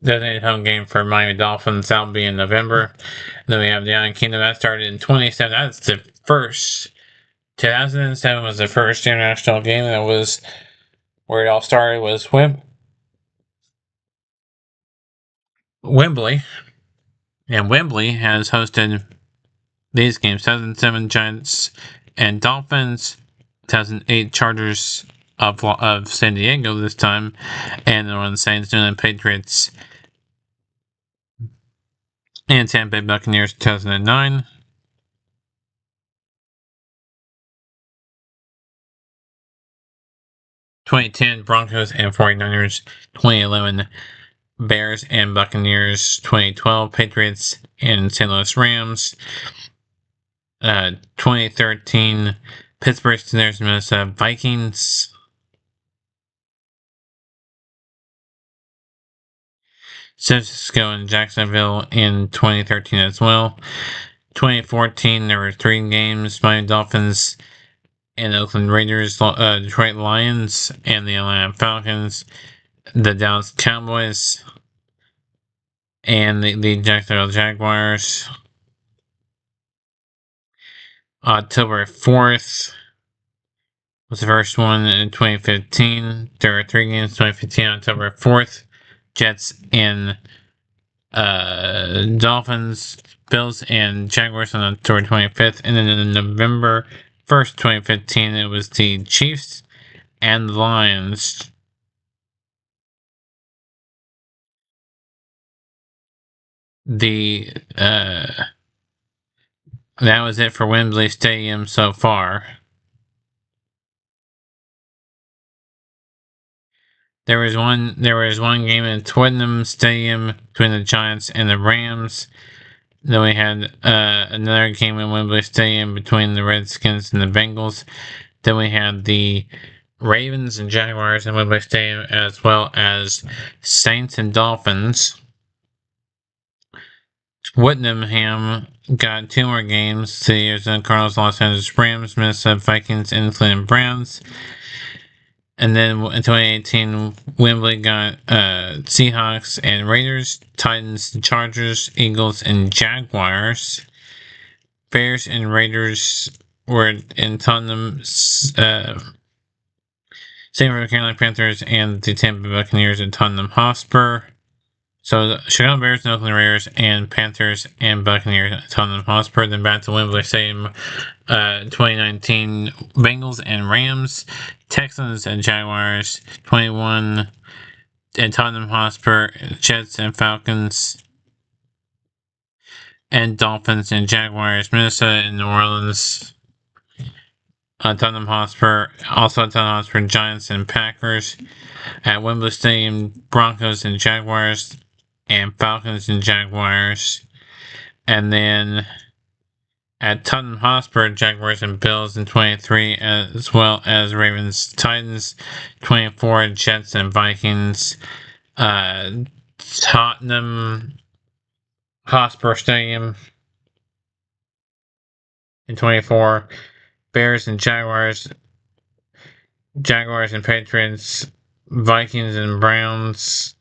designated home game for Miami Dolphins. That'll be in November. And then we have the United Kingdom. That started in 2007. That's the first. 2007 was the first international game. That was where it all started. Was Wembley. And Wembley has hosted these games: 2007 Giants and Dolphins, 2008 Chargers of San Diego this time, and the one Saints, New England Patriots, and Tampa Bay Buccaneers 2009. (2010) Broncos and 49ers, 2011 Bears and Buccaneers, 2012 Patriots and St. Louis Rams, 2013 Pittsburgh Steelers and Minnesota Vikings, San Francisco and Jacksonville in 2013 as well. 2014 there were 3 games: Miami Dolphins and Oakland Raiders, Detroit Lions and the Atlanta Falcons, the Dallas Cowboys and the Jacksonville Jaguars. October 4th was the first one in 2015. There were 3 games, 2015, October 4th. Jets and Dolphins, Bills and Jaguars on October 25th. And then on November 1st, 2015, it was the Chiefs and the Lions. That was it for Wembley Stadium so far. There was one game in Twickenham Stadium between the Giants and the Rams. Then we had another game in Wembley Stadium between the Redskins and the Bengals. Then we had the Ravens and Jaguars in Wembley Stadium, as well as Saints and Dolphins. Whittingham got 2 more games: the Arizona Cardinals, Los Angeles Rams, Minnesota Vikings, and Cleveland Browns. And then in 2018, Wembley got Seahawks and Raiders, Titans, Chargers, Eagles, and Jaguars. Bears and Raiders were in Tottenham. Same for the Carolina Panthers and the Tampa Bay Buccaneers at Tottenham Hotspur. So the Chicago Bears and Oakland Raiders and Panthers and Buccaneers at Tottenham Hotspur. Then back to Wembley Stadium, 2019 Bengals and Rams, Texans and Jaguars, 21 at Tottenham Hotspur, Jets and Falcons, and Dolphins and Jaguars, Minnesota and New Orleans, Tottenham Hotspur, also at Tottenham Hotspur, Giants and Packers. At Wembley Stadium, Broncos and Jaguars, and Falcons and Jaguars. And then at Tottenham Hotspur, Jaguars and Bills in 23, as well as Ravens, Titans, 24, Jets and Vikings. Tottenham Hotspur Stadium in 24, Bears and Jaguars, Jaguars and Patriots, Vikings and Browns.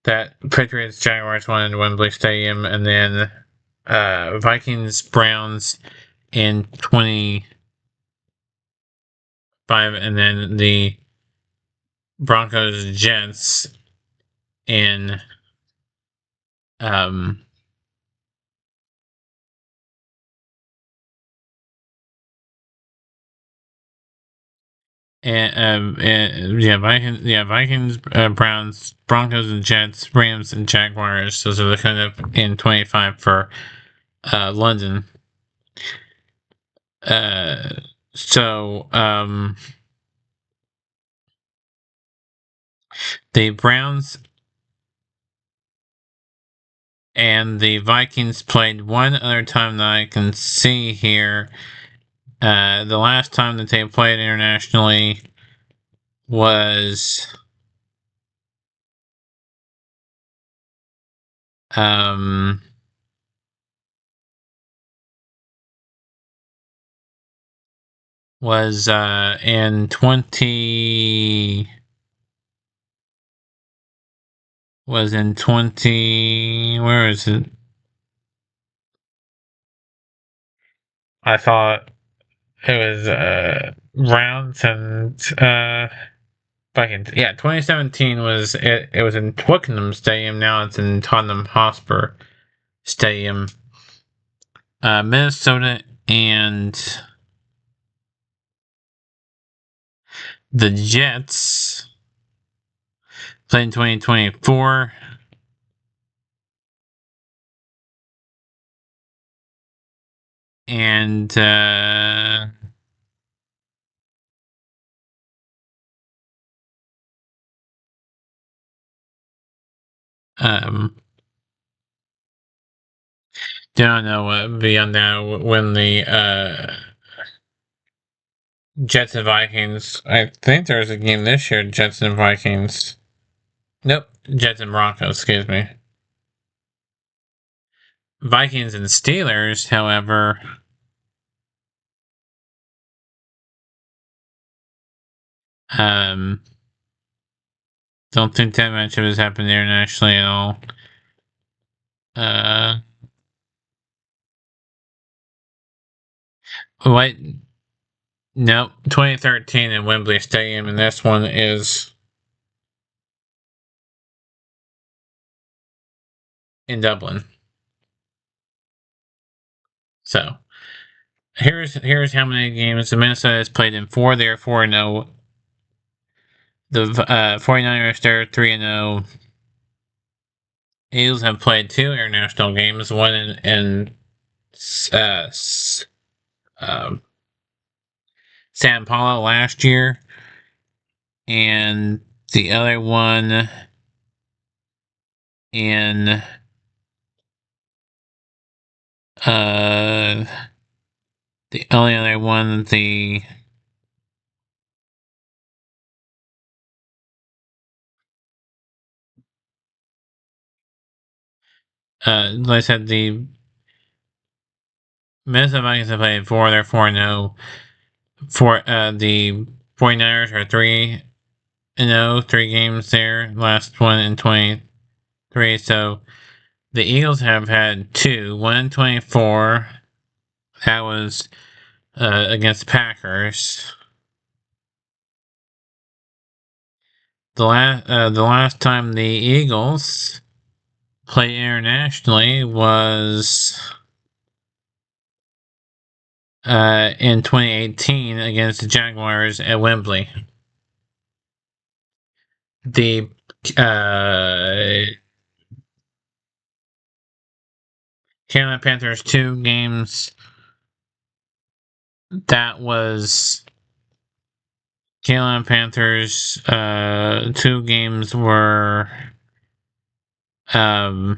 That Patriots Jaguars won in Wembley Stadium, and then Vikings Browns in 25, and then the Broncos Jets in Vikings, Browns, Broncos and Jets, Rams and Jaguars. Those are the kind of in 25 for London. The Browns and the Vikings played one other time that I can see here. The last time that they played internationally was in 20 where is it? I thought it was Browns and Vikings. Yeah, 2017 was it was in Twickenham Stadium. Now it's in Tottenham Hotspur Stadium. Minnesota and the Jets played in 2024. And don't know beyond that when the Jets and Vikings. I think there's a game this year. Jets and Vikings. Nope, Jets and Broncos. Excuse me. Vikings and Steelers, however, um, don't think that much of it has happened internationally at all. What? Nope. 2013 in Wembley Stadium, and this one is in Dublin. So here's how many games the Minnesota has played in. 4. They're 4-0. The 49ers, they're 3-0. Eagles have played 2 international games, one in um, San Paulo last year, and the other one in the only other one like I said, the Minnesota Vikings have played 4. They're 4-0. The 49ers are 3-0, 3 games there. Last one in 23. So the Eagles have had 2. 1 in 24. That was against the Packers. The last time the Eagles played internationally was in 2018 against the Jaguars at Wembley. The Carolina Panthers 2 games. That was Carolina Panthers 2 games were um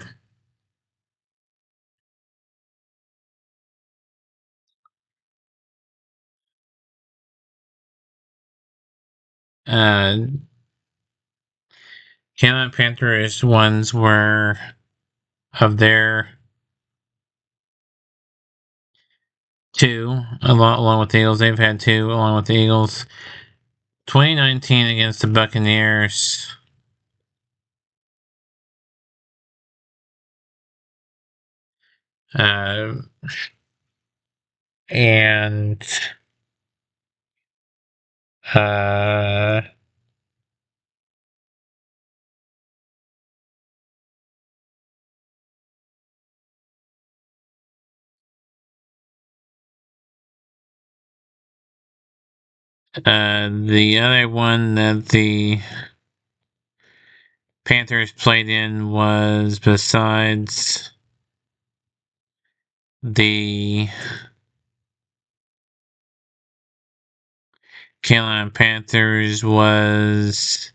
uh Carolina Panthers ones were of their 2 along with the Eagles. They've had 2 along with the Eagles. 2019 against the Buccaneers. Uh, and uh, the other one that the Panthers played in was besides the Carolina Panthers was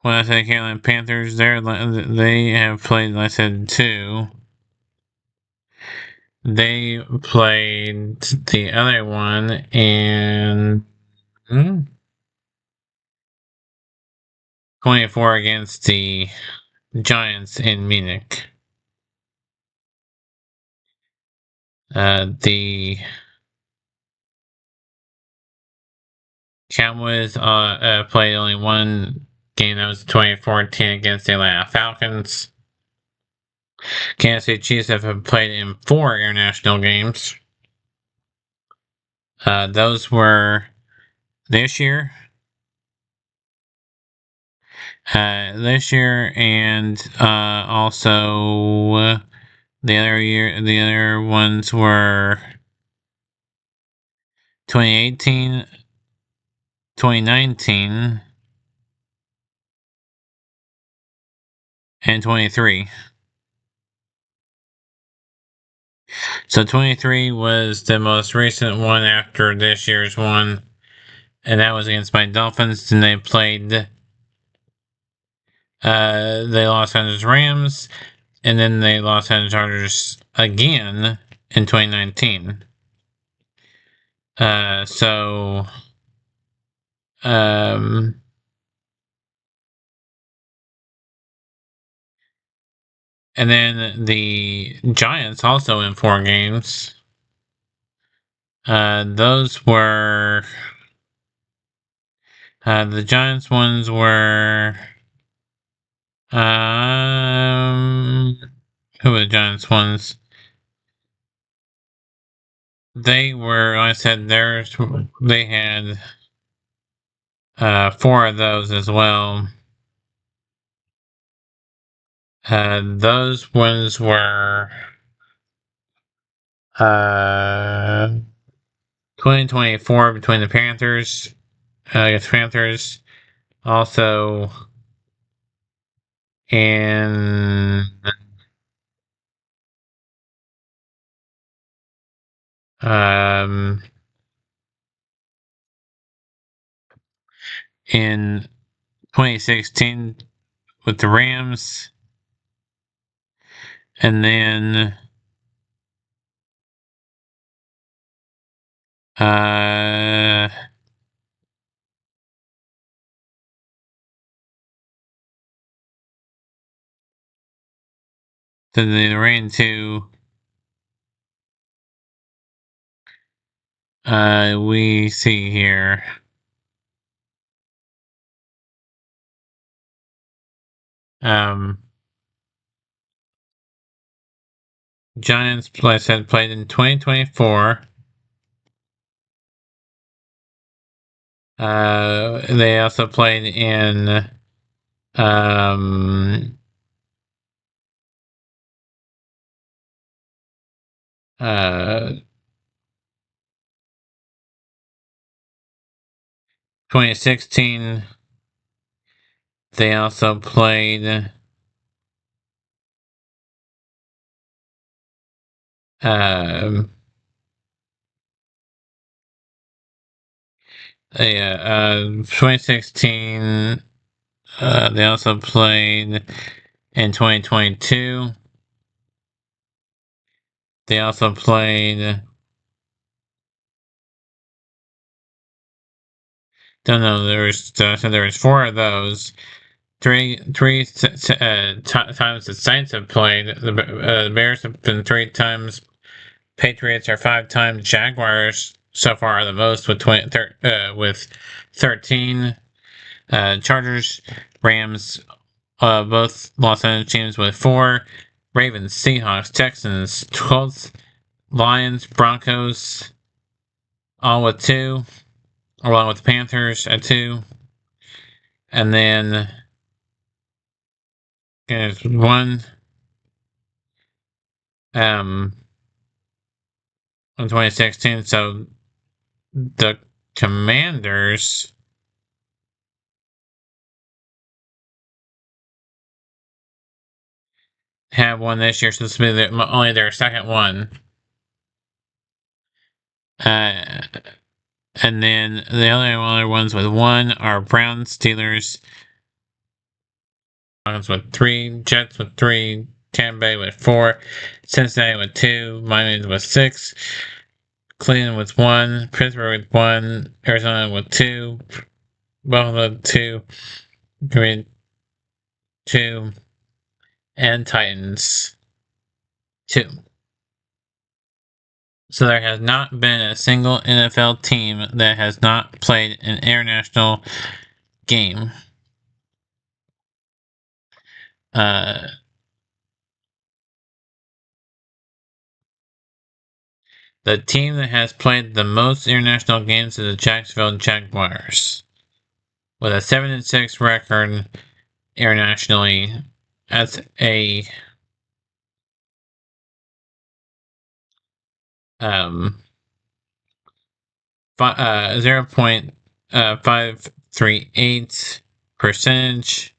when I say Carolina Panthers, they have played, like I said, 2. They played the other one in 24 against the Giants in Munich. The Cowboys played only 1 game. That was 2014 against the Atlanta Falcons. Kansas City Chiefs have played in 4 international games. Those were this year. this year, and also the other ones were 2018, 2019, and 23. So 23 was the most recent one after this year's one, and that was against my Dolphins, and they played they lost to the Rams, and then they lost to the Chargers again in 2019. So and then the Giants also in 4 games. Those were the Giants ones were who were the Giants ones? They were, like I said, they had 4 of those as well. Those ones were 2024 between the Panthers, against Panthers, also in in 2016 with the Rams, and then uh, they ran to we see here Giants, like I said, played in 2024. They also played in uh 2016. They also played um 2016. They also played in 2022. They also played. Don't know. There was 4 of those. Three times the Saints have played. The Bears have been 3 times. Patriots are 5 times. Jaguars so far are the most with with 13. Chargers, Rams, both Los Angeles teams with 4. Ravens, Seahawks, Texans, 12th. Lions, Broncos, all with 2, along with the Panthers at 2. And then there's 1 in 2016. So the Commanders have 1 this year, so this will be only their second one. And then the only other ones with 1 are Browns, Steelers, Lions with 3, Jets with 3, Tampa Bay with 4, Cincinnati with 2, Miami with 6, Cleveland with 1, Pittsburgh with 1, Arizona with 2, Buffalo with 2, Green 2, and Titans 2. So there has not been a single NFL team that has not played an international game. The team that has played the most international games is the Jacksonville Jaguars, with a 7-6 record internationally as a 0.538 percentage,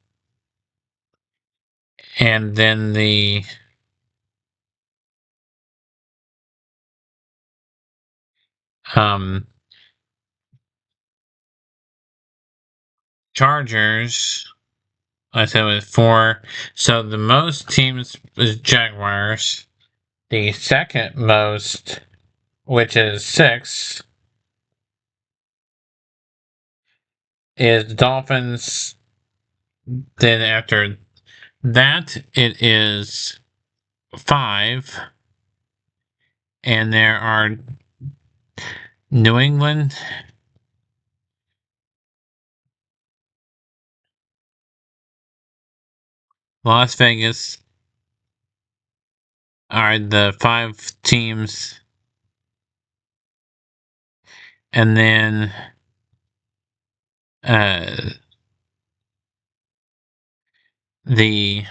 and then the Chargers, I said, was 4. So the most teams is Jaguars. The second most, which is 6, is Dolphins. Then after that, it is 5. And there are New England, Las Vegas are the 5 teams. And then the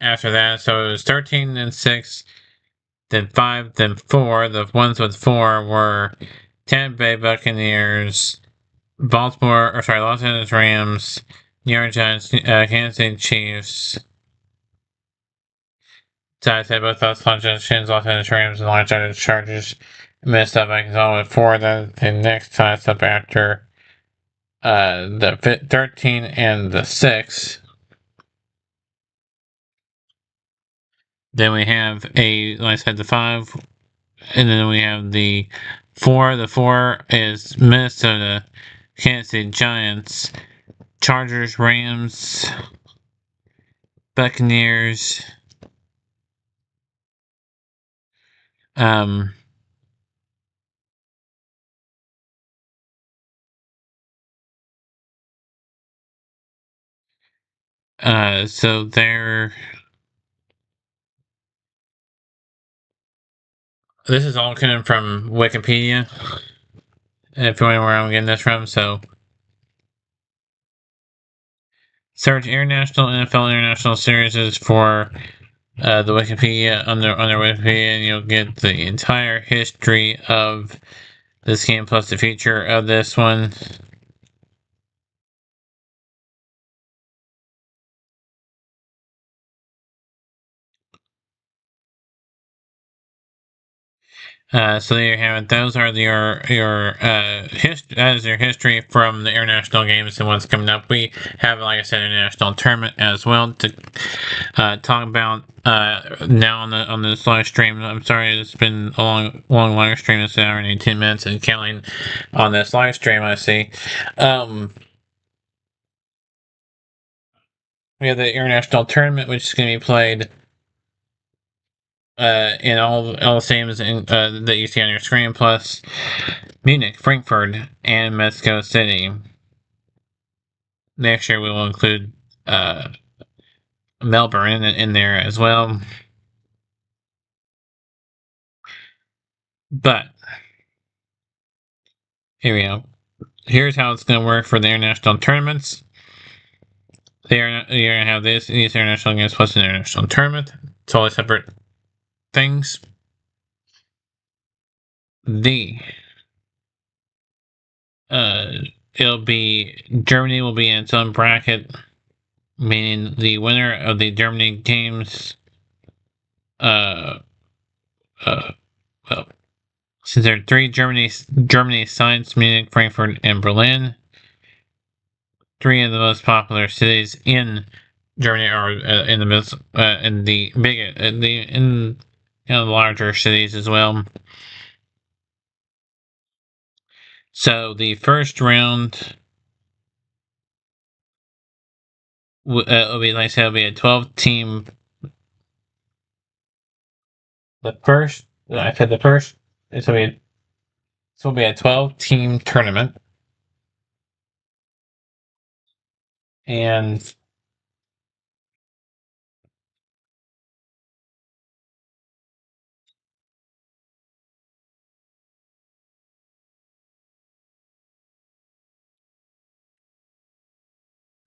after that, so it was 13 and 6, then 5, then 4. The ones with 4 were Tampa Bay Buccaneers, Los Angeles Rams, New York Giants, Kansas City Chiefs. So I said both those Los Angeles Rams, and Los Angeles Chargers. Missed up Vikings all with 4. Then the next toss up after the 13 and the 6. Then we have like I said, the 5, and then we have the 4. The 4 is Minnesota, Kansas City Giants, Chargers, Rams, Buccaneers, so this is all coming from Wikipedia, if you wonder where I'm getting this from. So search International NFL International Series for the Wikipedia under Wikipedia, and you'll get the entire history of this game plus the feature of this one. So there you have it. Those are that is your history from the international games and what's coming up. We have, like I said, an international tournament as well to talk about now on this live stream. I'm sorry, it's been a long live stream. It's an hour and 18 minutes and counting on this live stream. I see. We have the international tournament, which is going to be played in all the same that you see on your screen, plus Munich, Frankfurt, and Mexico City. Next year we will include Melbourne in there as well. But here we go. Here's how it's going to work for the international tournaments. You're going to have these international games plus an international tournament. Totally separate things. Germany will be in its own bracket, meaning the winner of the Germany games, well, since there are 3 Germany sites, Munich, Frankfurt, and Berlin, 3 of the most popular cities in Germany are in the larger cities as well. So the first round will be, like I said, it'll be a 12-team. The first this will be a 12-team tournament, and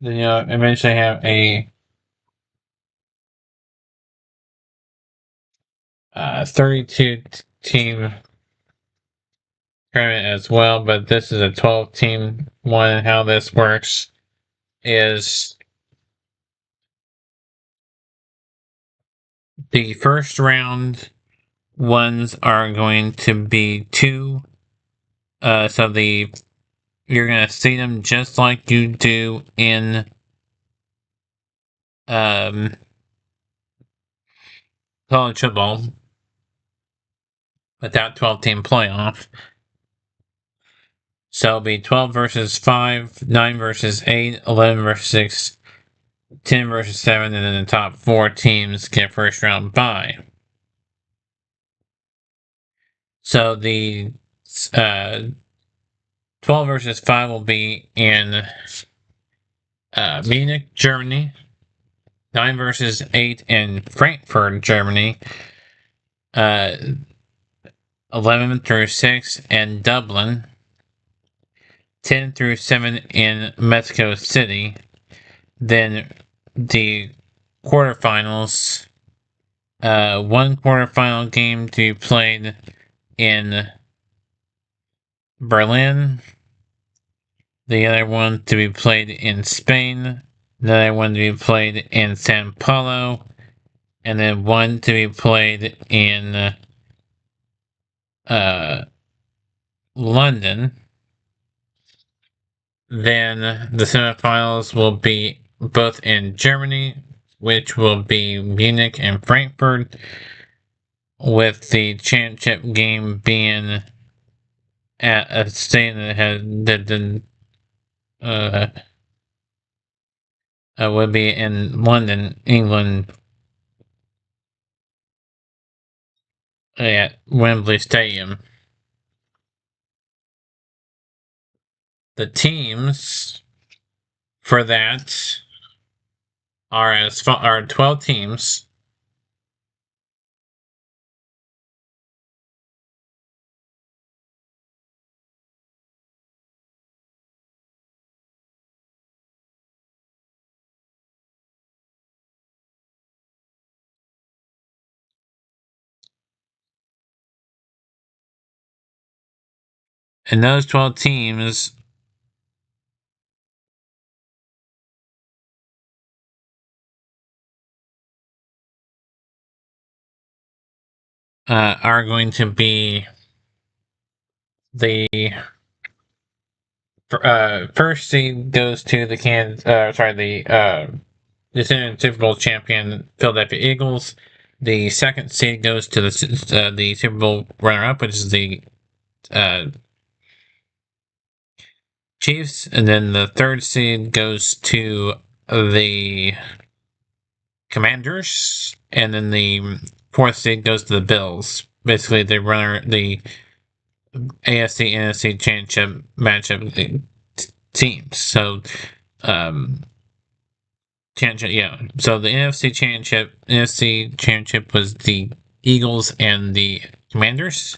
Then you'll eventually have a 32 team tournament as well, but this is a 12 team one. And how this works is the first round ones are going to be two. So you're gonna see them just like you do in um, college football without 12 team playoff. So it'll be 12 versus 5, 9 versus 8, 11 versus 6, 10 versus 7, and then the top 4 teams get first round bye. So the uh, 12 versus 5 will be in Munich, Germany. 9 versus 8 in Frankfurt, Germany. 11 through 6 in Dublin. 10 through 7 in Mexico City. Then the quarterfinals. One quarterfinal game to be played in Berlin. The other one to be played in Spain. The other one to be played in Sao Paulo. And then one to be played in London. Then the semifinals will be both in Germany, which will be Munich and Frankfurt, with the championship game being at a stadium that would be in London, England, at Wembley Stadium. The teams for that are 12 teams. And those 12 teams are going to be the first seed goes to the defending Super Bowl champion Philadelphia Eagles. The second seed goes to the Super Bowl runner-up, which is the Chiefs, and then the third seed goes to the Commanders, and then the fourth seed goes to the Bills. Basically, the AFC NFC championship matchup teams. So, championship, yeah. So the NFC championship was the Eagles and the Commanders.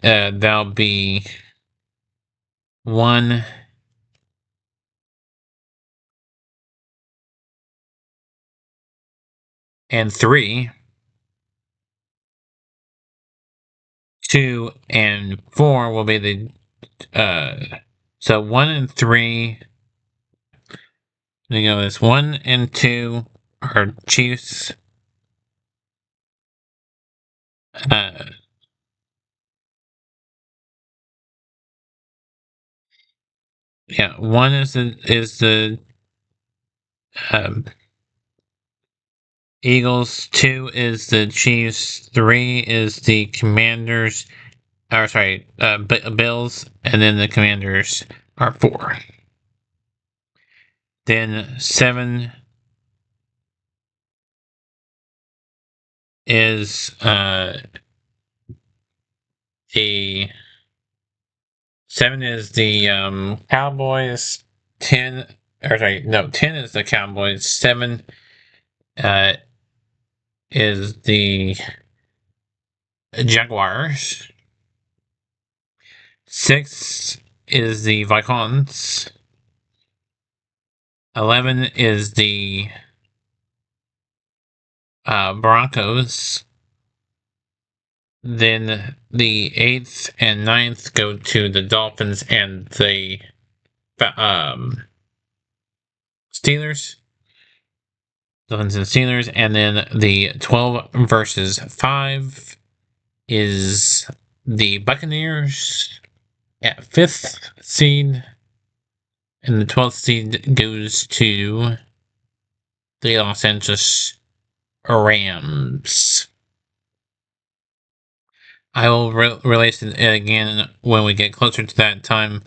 That'll be 1 and 3. 2 and 4 will be the so 1 and 3. You know, it's 1 and 2 are Chiefs. Yeah, 1 is the um, Eagles. 2 is the Chiefs. 3 is the Commanders. Or sorry, Bills, and then the Commanders are 4. Then 7 is the 7 is the Cowboys. 10 or sorry, no, 10 is the Cowboys. 7 uh, is the Jaguars. 6 is the Vikings. 11 is the Broncos. Then the 8th and 9th go to the Dolphins and the Steelers. Dolphins and Steelers. And then the 12 versus 5 is the Buccaneers at 5th seed. And the 12th seed goes to the Los Angeles Rams. I will release it again when we get closer to that time.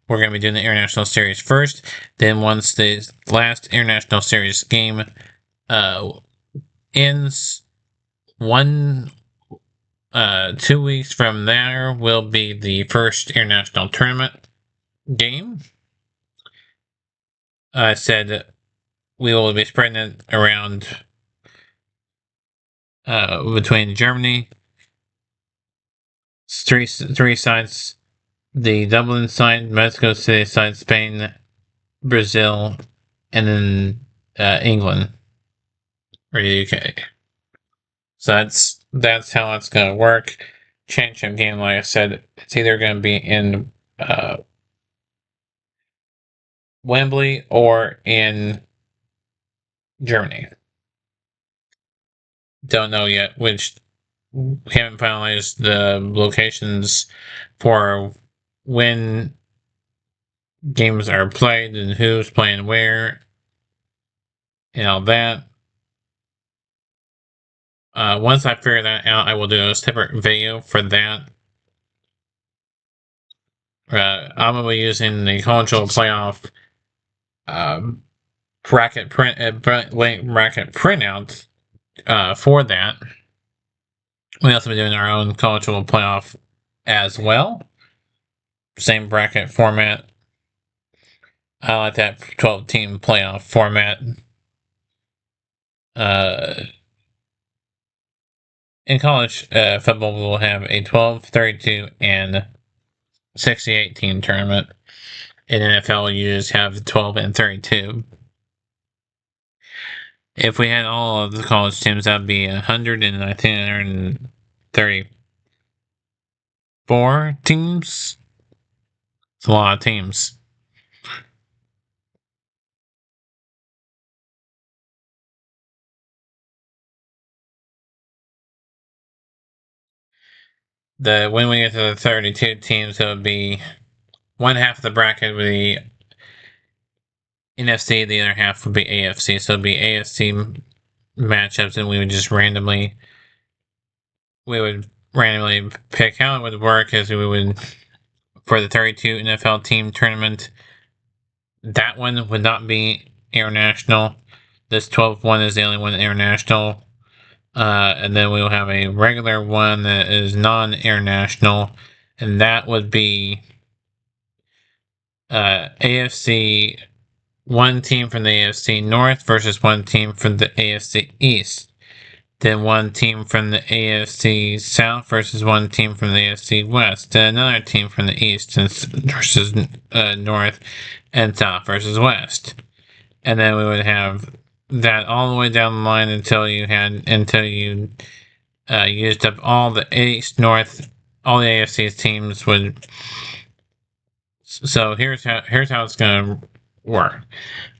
We're going to be doing the International Series first. Then once the last International Series game ends, 2 weeks from there will be the first International Tournament game. I said we will be spreading it around between Germany, three sides, the Dublin side, Mexico City side, Spain, Brazil, and then England or the UK. So that's how it's gonna work. Championship game, like I said, it's either gonna be in Wembley or in Germany. Don't know yet which. Haven't finalized the locations for when games are played and who's playing where and all that. Once I figure that out, I will do a separate video for that. I'm going to be using the college playoff bracket printout for that. We also be doing our own college playoff as well. Same bracket format. I like that 12-team playoff format. In college football, we will have a 12, 32, and 68 team tournament. In NFL, you just have 12 and 32. If we had all of the college teams, that'd be 100 and I think 134 teams. It's a lot of teams. When we get to the 32 teams, it would be one half of the bracket would be NFC, the other half would be AFC. So it'd be AFC matchups, and we would randomly pick how it would work as we would for the 32 NFL team tournament. That one would not be international. This 12th one is the only one international. And then we will have a regular one that is non-international, and that would be AFC, one team from the AFC North versus one team from the AFC East. Then one team from the AFC South versus one team from the AFC West. Then another team from the East versus North, and South versus West. And then we would have that all the way down the line until you used up all the East, North, all the AFC teams would. So here's how it's gonna work: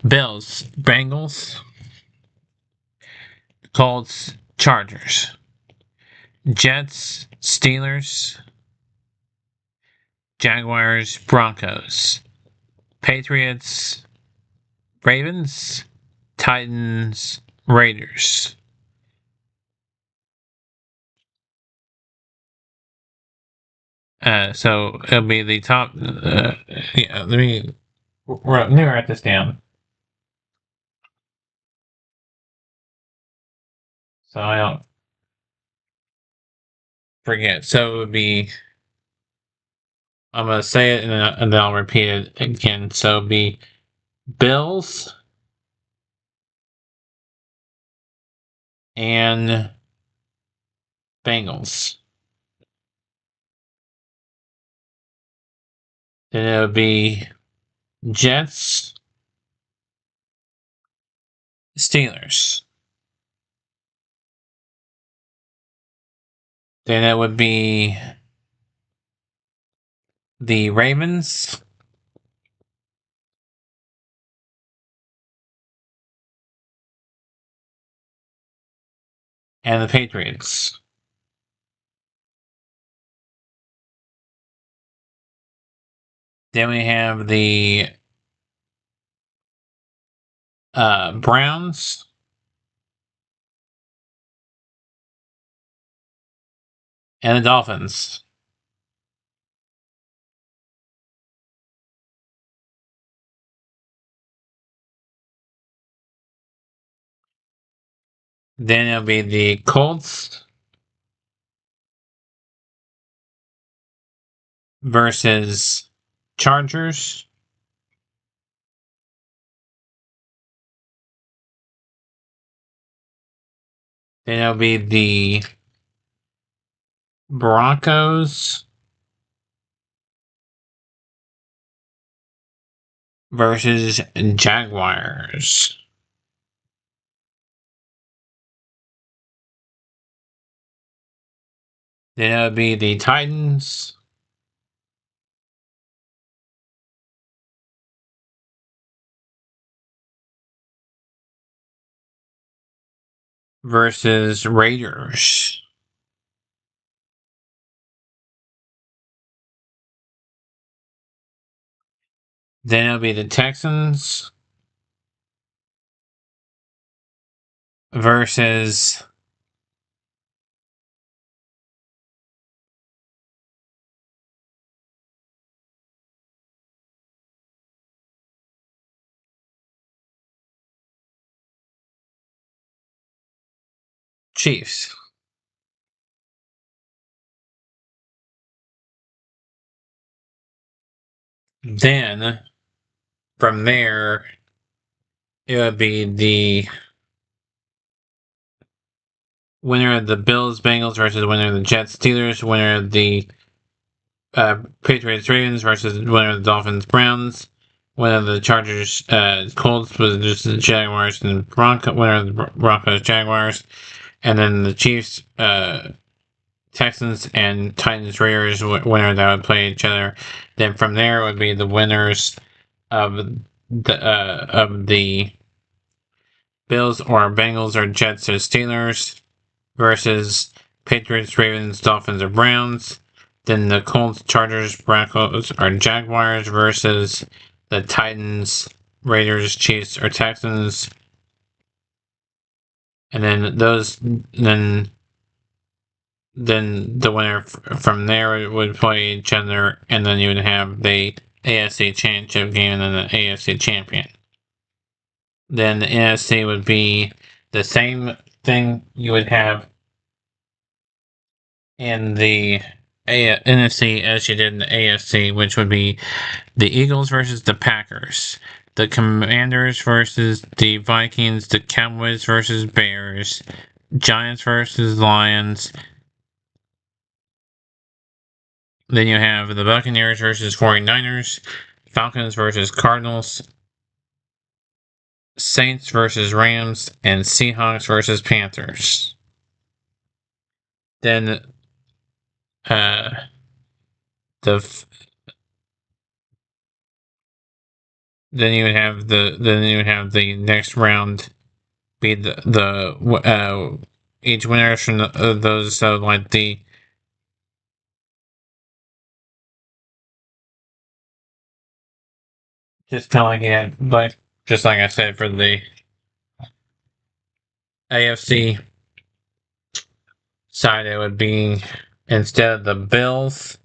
Bills, Bengals, Colts, Chargers, Jets, Steelers, Jaguars, Broncos, Patriots, Ravens, Titans, Raiders. So it'll be the top. Yeah, let me write this down so I don't forget. So it would be. I'm gonna say it and then I'll repeat it again. So it'll be Bills and Bengals. Then it would be Jets Steelers. Then it would be the Ravens. And the Patriots. Then we have the Browns. And the Dolphins. Then it'll be the Colts versus Chargers. Then it'll be the Broncos versus Jaguars. Then it'll be the Titans versus Raiders. Then it'll be the Texans versus Chiefs. Then from there, it would be the winner of the Bills Bengals versus winner of the Jets Steelers, winner of the Patriots Ravens versus winner of the Dolphins Browns, winner of the Chargers Colts was just the Jaguars and winner of the Broncos Jaguars, and then the Chiefs Texans and Titans Raiders winner that would play each other. Then from there would be the winners of the Bills or Bengals or Jets or Steelers versus Patriots, Ravens, Dolphins, or Browns. Then the Colts, Chargers, Broncos, or Jaguars versus the Titans, Raiders, Chiefs, or Texans. And then then the winner from there would play each other, and then you would have the AFC Championship game and then the AFC Champion. Then the NFC would be the same thing you would have in the NFC as you did in the AFC, which would be the Eagles versus the Packers, the Commanders versus the Vikings, the Cowboys versus Bears, Giants versus Lions. Then you have the Buccaneers versus 49ers, Falcons versus Cardinals, Saints versus Rams, and Seahawks versus Panthers. Then the then you would have the next round be the each winner from those, so like the just kind of like just like I said for the AFC side, it would be instead of the Bills,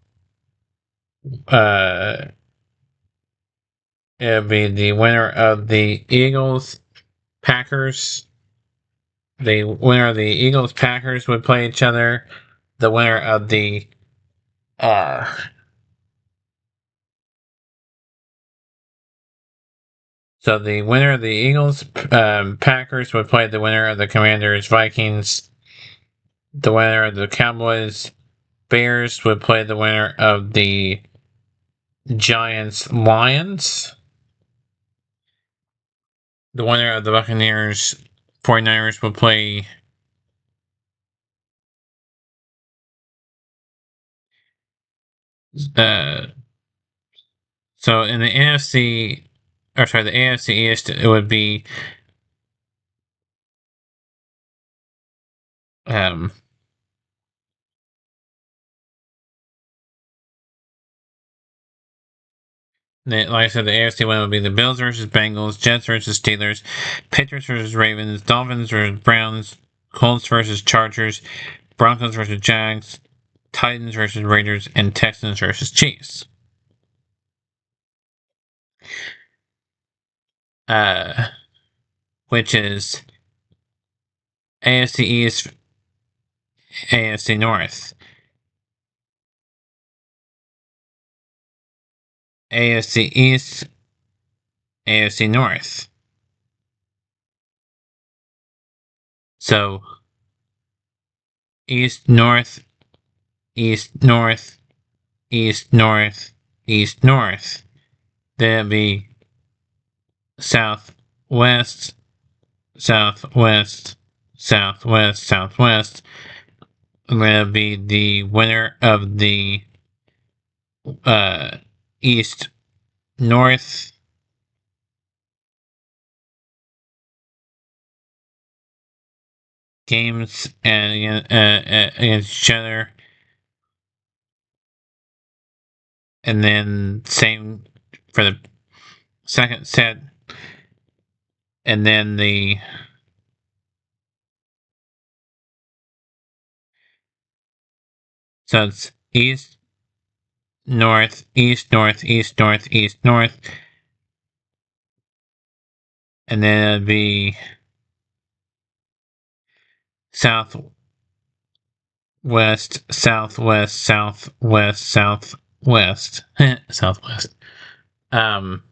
it would be the winner of the Eagles Packers. The winner of the Eagles Packers would play each other. The winner of the so the winner of the Eagles Packers would play the winner of the Commanders Vikings. The winner of the Cowboys Bears would play the winner of the Giants Lions. the winner of the Buccaneers 49ers will play so in the NFC, or sorry, the AFC East, it would be um like I said, the AFC one would be the Bills versus Bengals, Jets versus Steelers, Patriots versus Ravens, Dolphins versus Browns, Colts versus Chargers, Broncos versus Jags, Titans versus Raiders, and Texans versus Chiefs. Uh, which is AFC East, AFC North, AFC East, AFC North. So East, North, East, North, East, North, East, North. Then it'd be South, West, Southwest, Southwest, Southwest. That'll be the winner of the East North games and against each other, and then same for the second set, and then the so it's East North, East North, East North, East North, and then it'd be South West, Southwest, Southwest, Southwest, Southwest. And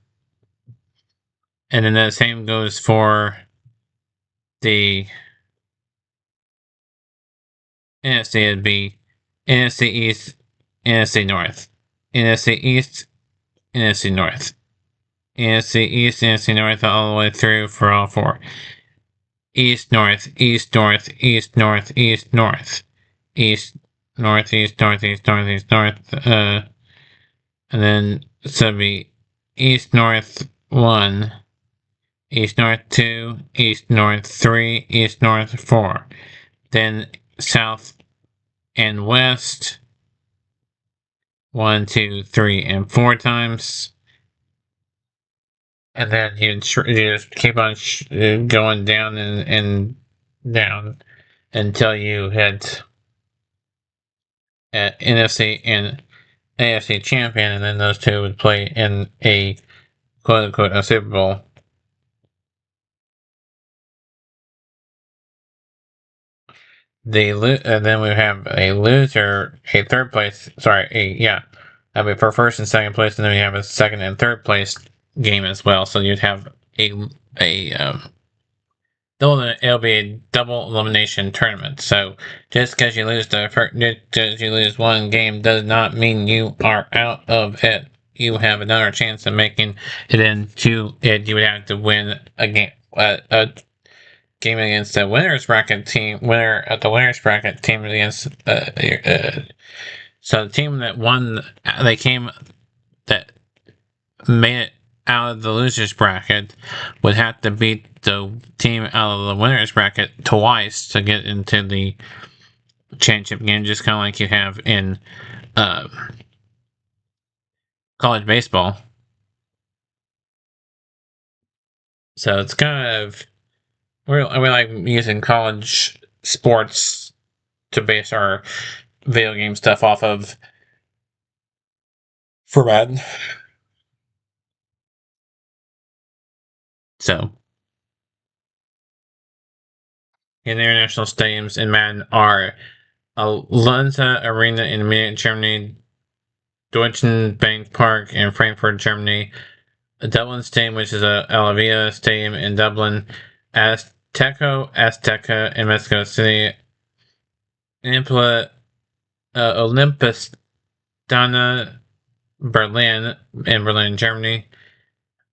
then the same goes for the NFC. It'd be NFC East, NFC North, NFC East, NFC North, NFC East, NFC North, all the way through for all four. East, North, East, North, East, North, East, North, East, North, East, North, East, North, East, North. And then so it'd be East, North 1, East, North 2, East, North 3, East, North 4. Then South and West 1, 2, 3, and 4 times. And then you just keep on going down and down until you hit NFC and AFC champion, and then those two would play in a quote unquote a Super Bowl. Then we have a loser, a third place. Sorry, that'd be for first and second place, and then we have a second and third place game as well. So you'd have a it'll be a double elimination tournament. So just because you lose one game does not mean you are out of it. You have another chance of making it into it. You would have to win a game. Game against the winners bracket team, winner of the winners bracket team against so the team that won, that made it out of the losers bracket would have to beat the team out of the winners bracket twice to get into the championship game, just kind of like you have in college baseball. So it's kind of we like using college sports to base our video game stuff off of for Madden. So in international stadiums in Madden are Allianz Arena in Munich, Germany, Deutschen Bank Park in Frankfurt, Germany, a Dublin Stadium, which is a Alavia Stadium in Dublin, Azteca in Mexico City, Olympistana Berlin in Berlin, Germany,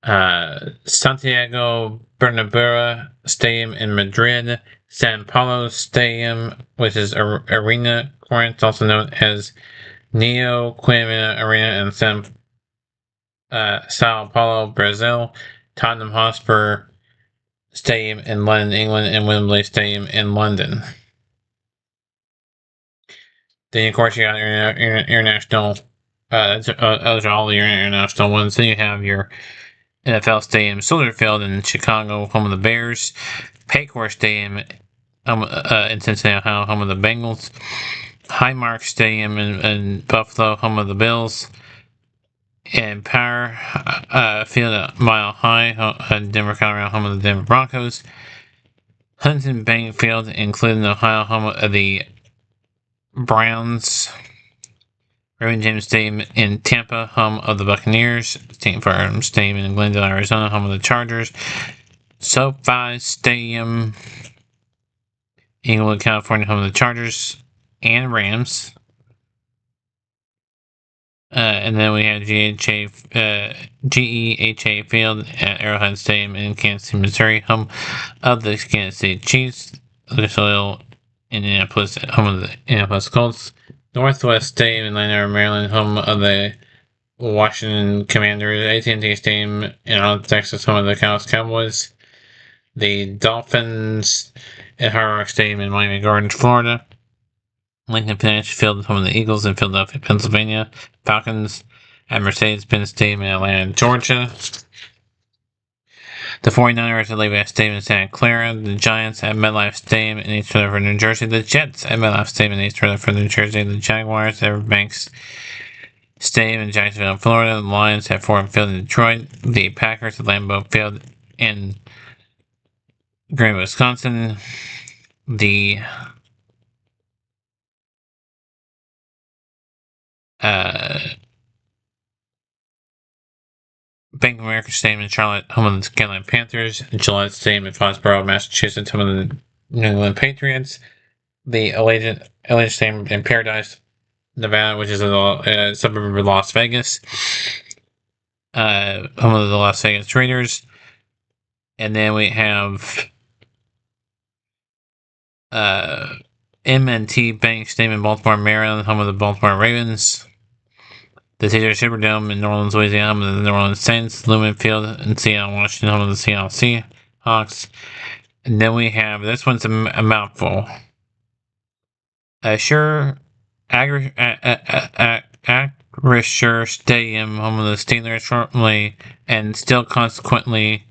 Santiago Bernabeu Stadium in Madrid, San Paulo Stadium, which is Arena Corinth, also known as Neo Quimina Arena in Sao Paulo, Brazil, Tottenham Hotspur Stadium in London, England, and Wembley Stadium in London. Then, of course, you got international. Those are all the international ones. Then you have your NFL Stadium, Soldier Field in Chicago, home of the Bears. Paycor Stadium in Cincinnati, Ohio, home of the Bengals. Highmark Stadium in Buffalo, home of the Bills. And Power Field at Mile High in Denver, Colorado, home of the Denver Broncos. Huntington Bank Field, including Ohio, home of the Browns. Raymond James Stadium in Tampa, home of the Buccaneers. State Farm Stadium in Glendale, Arizona, home of the Chargers. SoFi Stadium, Inglewood, California, home of the Chargers and Rams. And then we have GEHA Field at Arrowhead Stadium in Kansas City, Missouri, home of the Kansas City Chiefs. Lucas Oil, Indianapolis, home of the Indianapolis Colts. Northwest Stadium in Landover, Maryland, home of the Washington Commanders. AT&T Stadium in Arlington, Texas, home of the Dallas Cowboys. The Dolphins at Hard Rock Stadium in Miami Gardens, Florida. Lincoln Financial Field, home of the Eagles in Philadelphia, Pennsylvania. Falcons at Mercedes-Benz Stadium in Atlanta, Georgia. The 49ers at Levi Stadium in Santa Clara. The Giants at MetLife Stadium in East Rutherford, New Jersey. The Jets at MetLife Stadium in East Rutherford, New Jersey. The Jaguars at Banks Stadium in Jacksonville, Florida. The Lions at Ford Field in Detroit. The Packers at Lambeau Field in Green, Wisconsin. The Bank of America Stadium in Charlotte, home of the Carolina Panthers. Gillette Stadium in Foxborough, Massachusetts, home of the New England Patriots. The Allegiant Stadium in Paradise, Nevada, which is a suburb of Las Vegas. Home of the Las Vegas Raiders. And then we have M&T Bank Stadium in Baltimore, Maryland, home of the Baltimore Ravens. The Caesars Superdome in New Orleans, Louisiana, home of the New Orleans Saints. Lumen Field in Seattle, Washington, home of the Seattle Seahawks. And then we have, this one's a mouthful. Acrisure Stadium, home of the Steelers, shortly and still consequently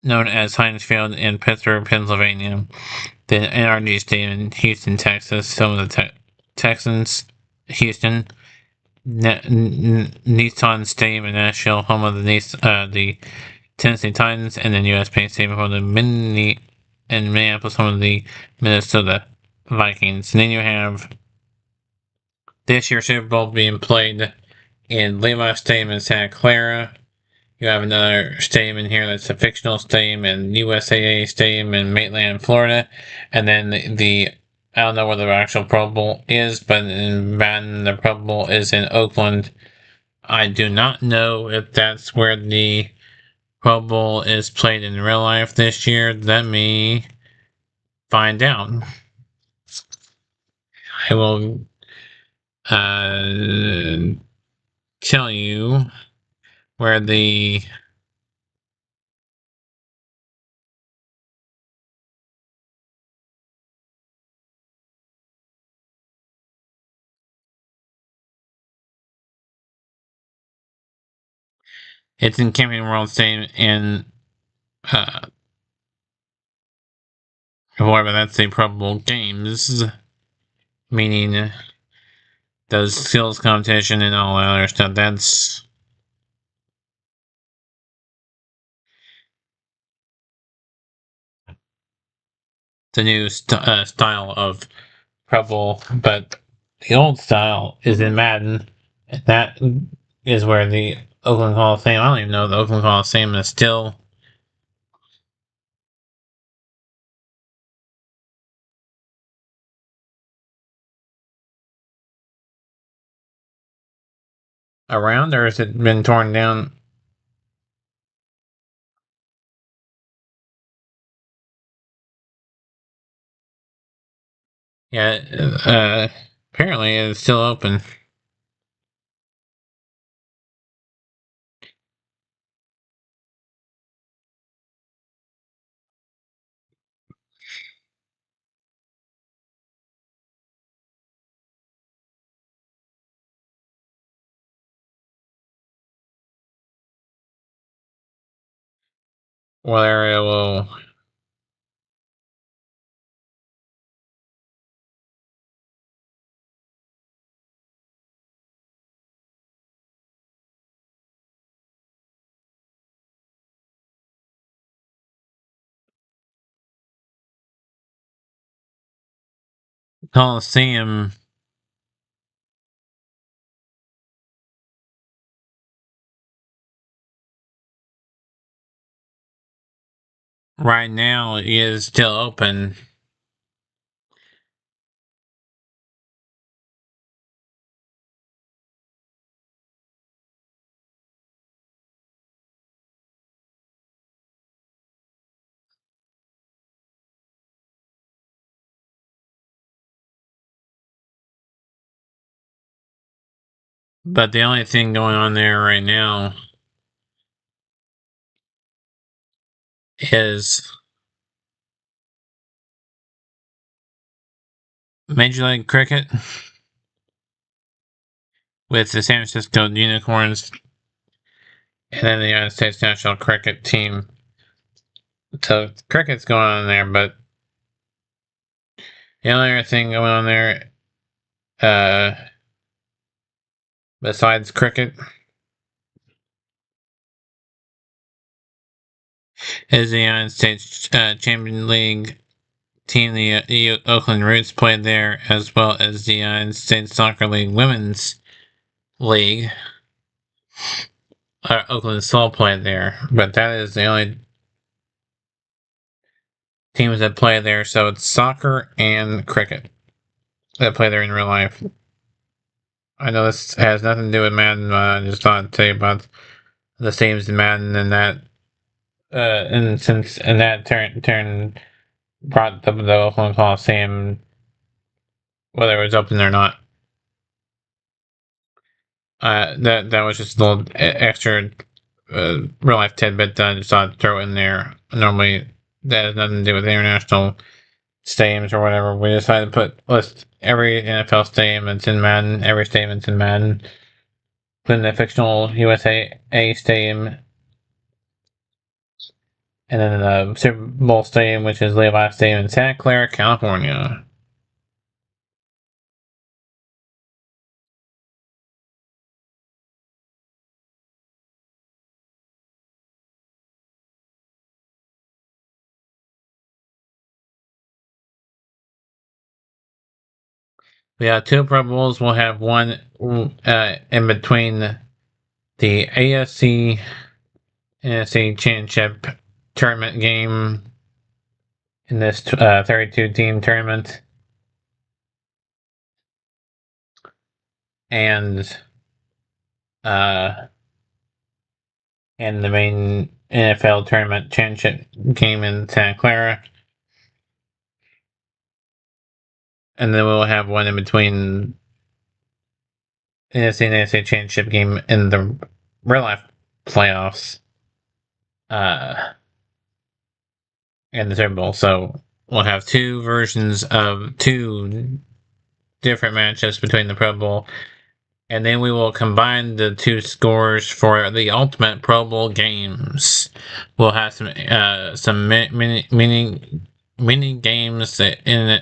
known as Heinz Field in Pittsburgh, Pennsylvania. The NRG Stadium in Houston, Texas, home of the Texans, Houston. Nissan Stadium in Nashville, home of the Tennessee Titans, and then US Bank Stadium, home of the Minneapolis, home of the Minnesota Vikings. And then you have this year's Super Bowl being played in Levi Stadium in Santa Clara. You have another stadium in here that's a fictional stadium in USAA Stadium in Maitland, Florida. And then the I don't know where the actual Pro Bowl is, but in Madden, the Pro Bowl is in Oakland. I do not know if that's where the Pro Bowl is played in real life this year. Let me find out. I will tell you where the it's in Camping World Stadium in however, that's the Pro Bowl games, meaning the skills competition and all that other stuff. That's the new style of Pro Bowl, but the old style is in Madden, and that is where the Oakland Hall of Fame. I don't even know if the Oakland Hall of Fame is still. around, or has it been torn down? Yeah, apparently it's still open. What area will... Coliseum right now is still open. But the only thing going on there right now is Major League Cricket with the San Francisco Unicorns and then the United States National Cricket Team. So cricket's going on there, but the only other thing going on there, uh, besides cricket, is the United States Champion League team. The Oakland Roots played there, as well as the United States Soccer League Women's League. Oakland Soul played there, but that is the only teams that play there. So it's soccer and cricket that play there in real life. I know this has nothing to do with Madden, but I just thought I'd tell you about the teams in Madden and that. And since and that turn brought the Oakland Coliseum, whether it was open or not. That was just a little extra real life tidbit that I just thought I'd throw in there. Normally, that has nothing to do with international stadiums or whatever. We decided to list every NFL stadium that's in Madden, every stadium that's in Madden, including the fictional USA A stadium, and then the Super Bowl stadium, which is Levi Stadium in Santa Clara, California. We have two Pro Bowls. We'll have one in between the AFC NFC Championship tournament game in this 32 team tournament, and uh, and the main NFL tournament championship game in Santa Clara, and then we'll have one in between NFC and NFC championship game in the real life playoffs, uh, and the Super Bowl. So we'll have two versions of two different matchups between the Pro Bowl, and then we will combine the two scores for the ultimate Pro Bowl games. We'll have some mini games in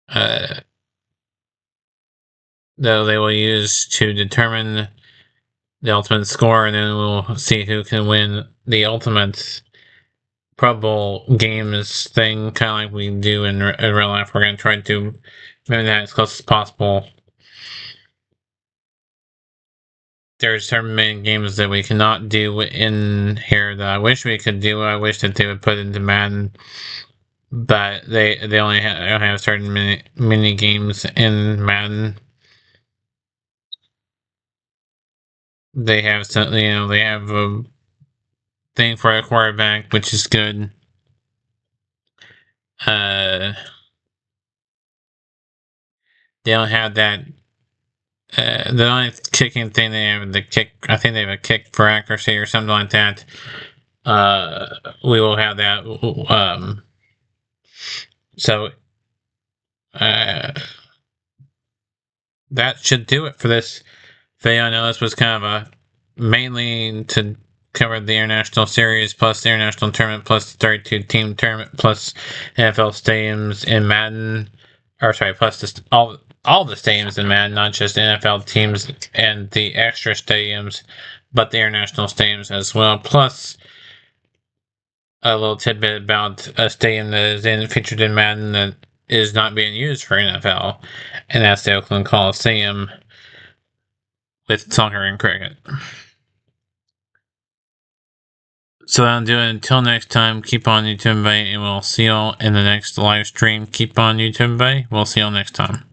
uh, though they will use to determine the ultimate score, and then we'll see who can win the ultimate Pro Bowl games thing, kind of like we do in real life. We're going to try to make that as close as possible. There's certain many games that we cannot do in here that I wish we could do. I wish that they would put into Madden. but they only have certain mini games in Madden. They have some, they have a thing for a quarterback, which is good. They don't have that. The only kicking thing they have the kick. I think they have a kick for accuracy or something like that. We will have that. So uh, that should do it for this video. I know this was kind of a mainly to cover the international series plus the international tournament plus the 32 team tournament plus NFL stadiums in Madden, or sorry, plus all the stadiums in Madden, not just NFL teams and the extra stadiums, but the international stadiums as well. Plus a little tidbit about a stadium that is featured in Madden that is not being used for NFL, and that's the Oakland Coliseum with soccer and cricket. So that'll do it. Until next time, keep on YouTube, and we'll see y'all in the next live stream. Keep on YouTube, we'll see y'all next time.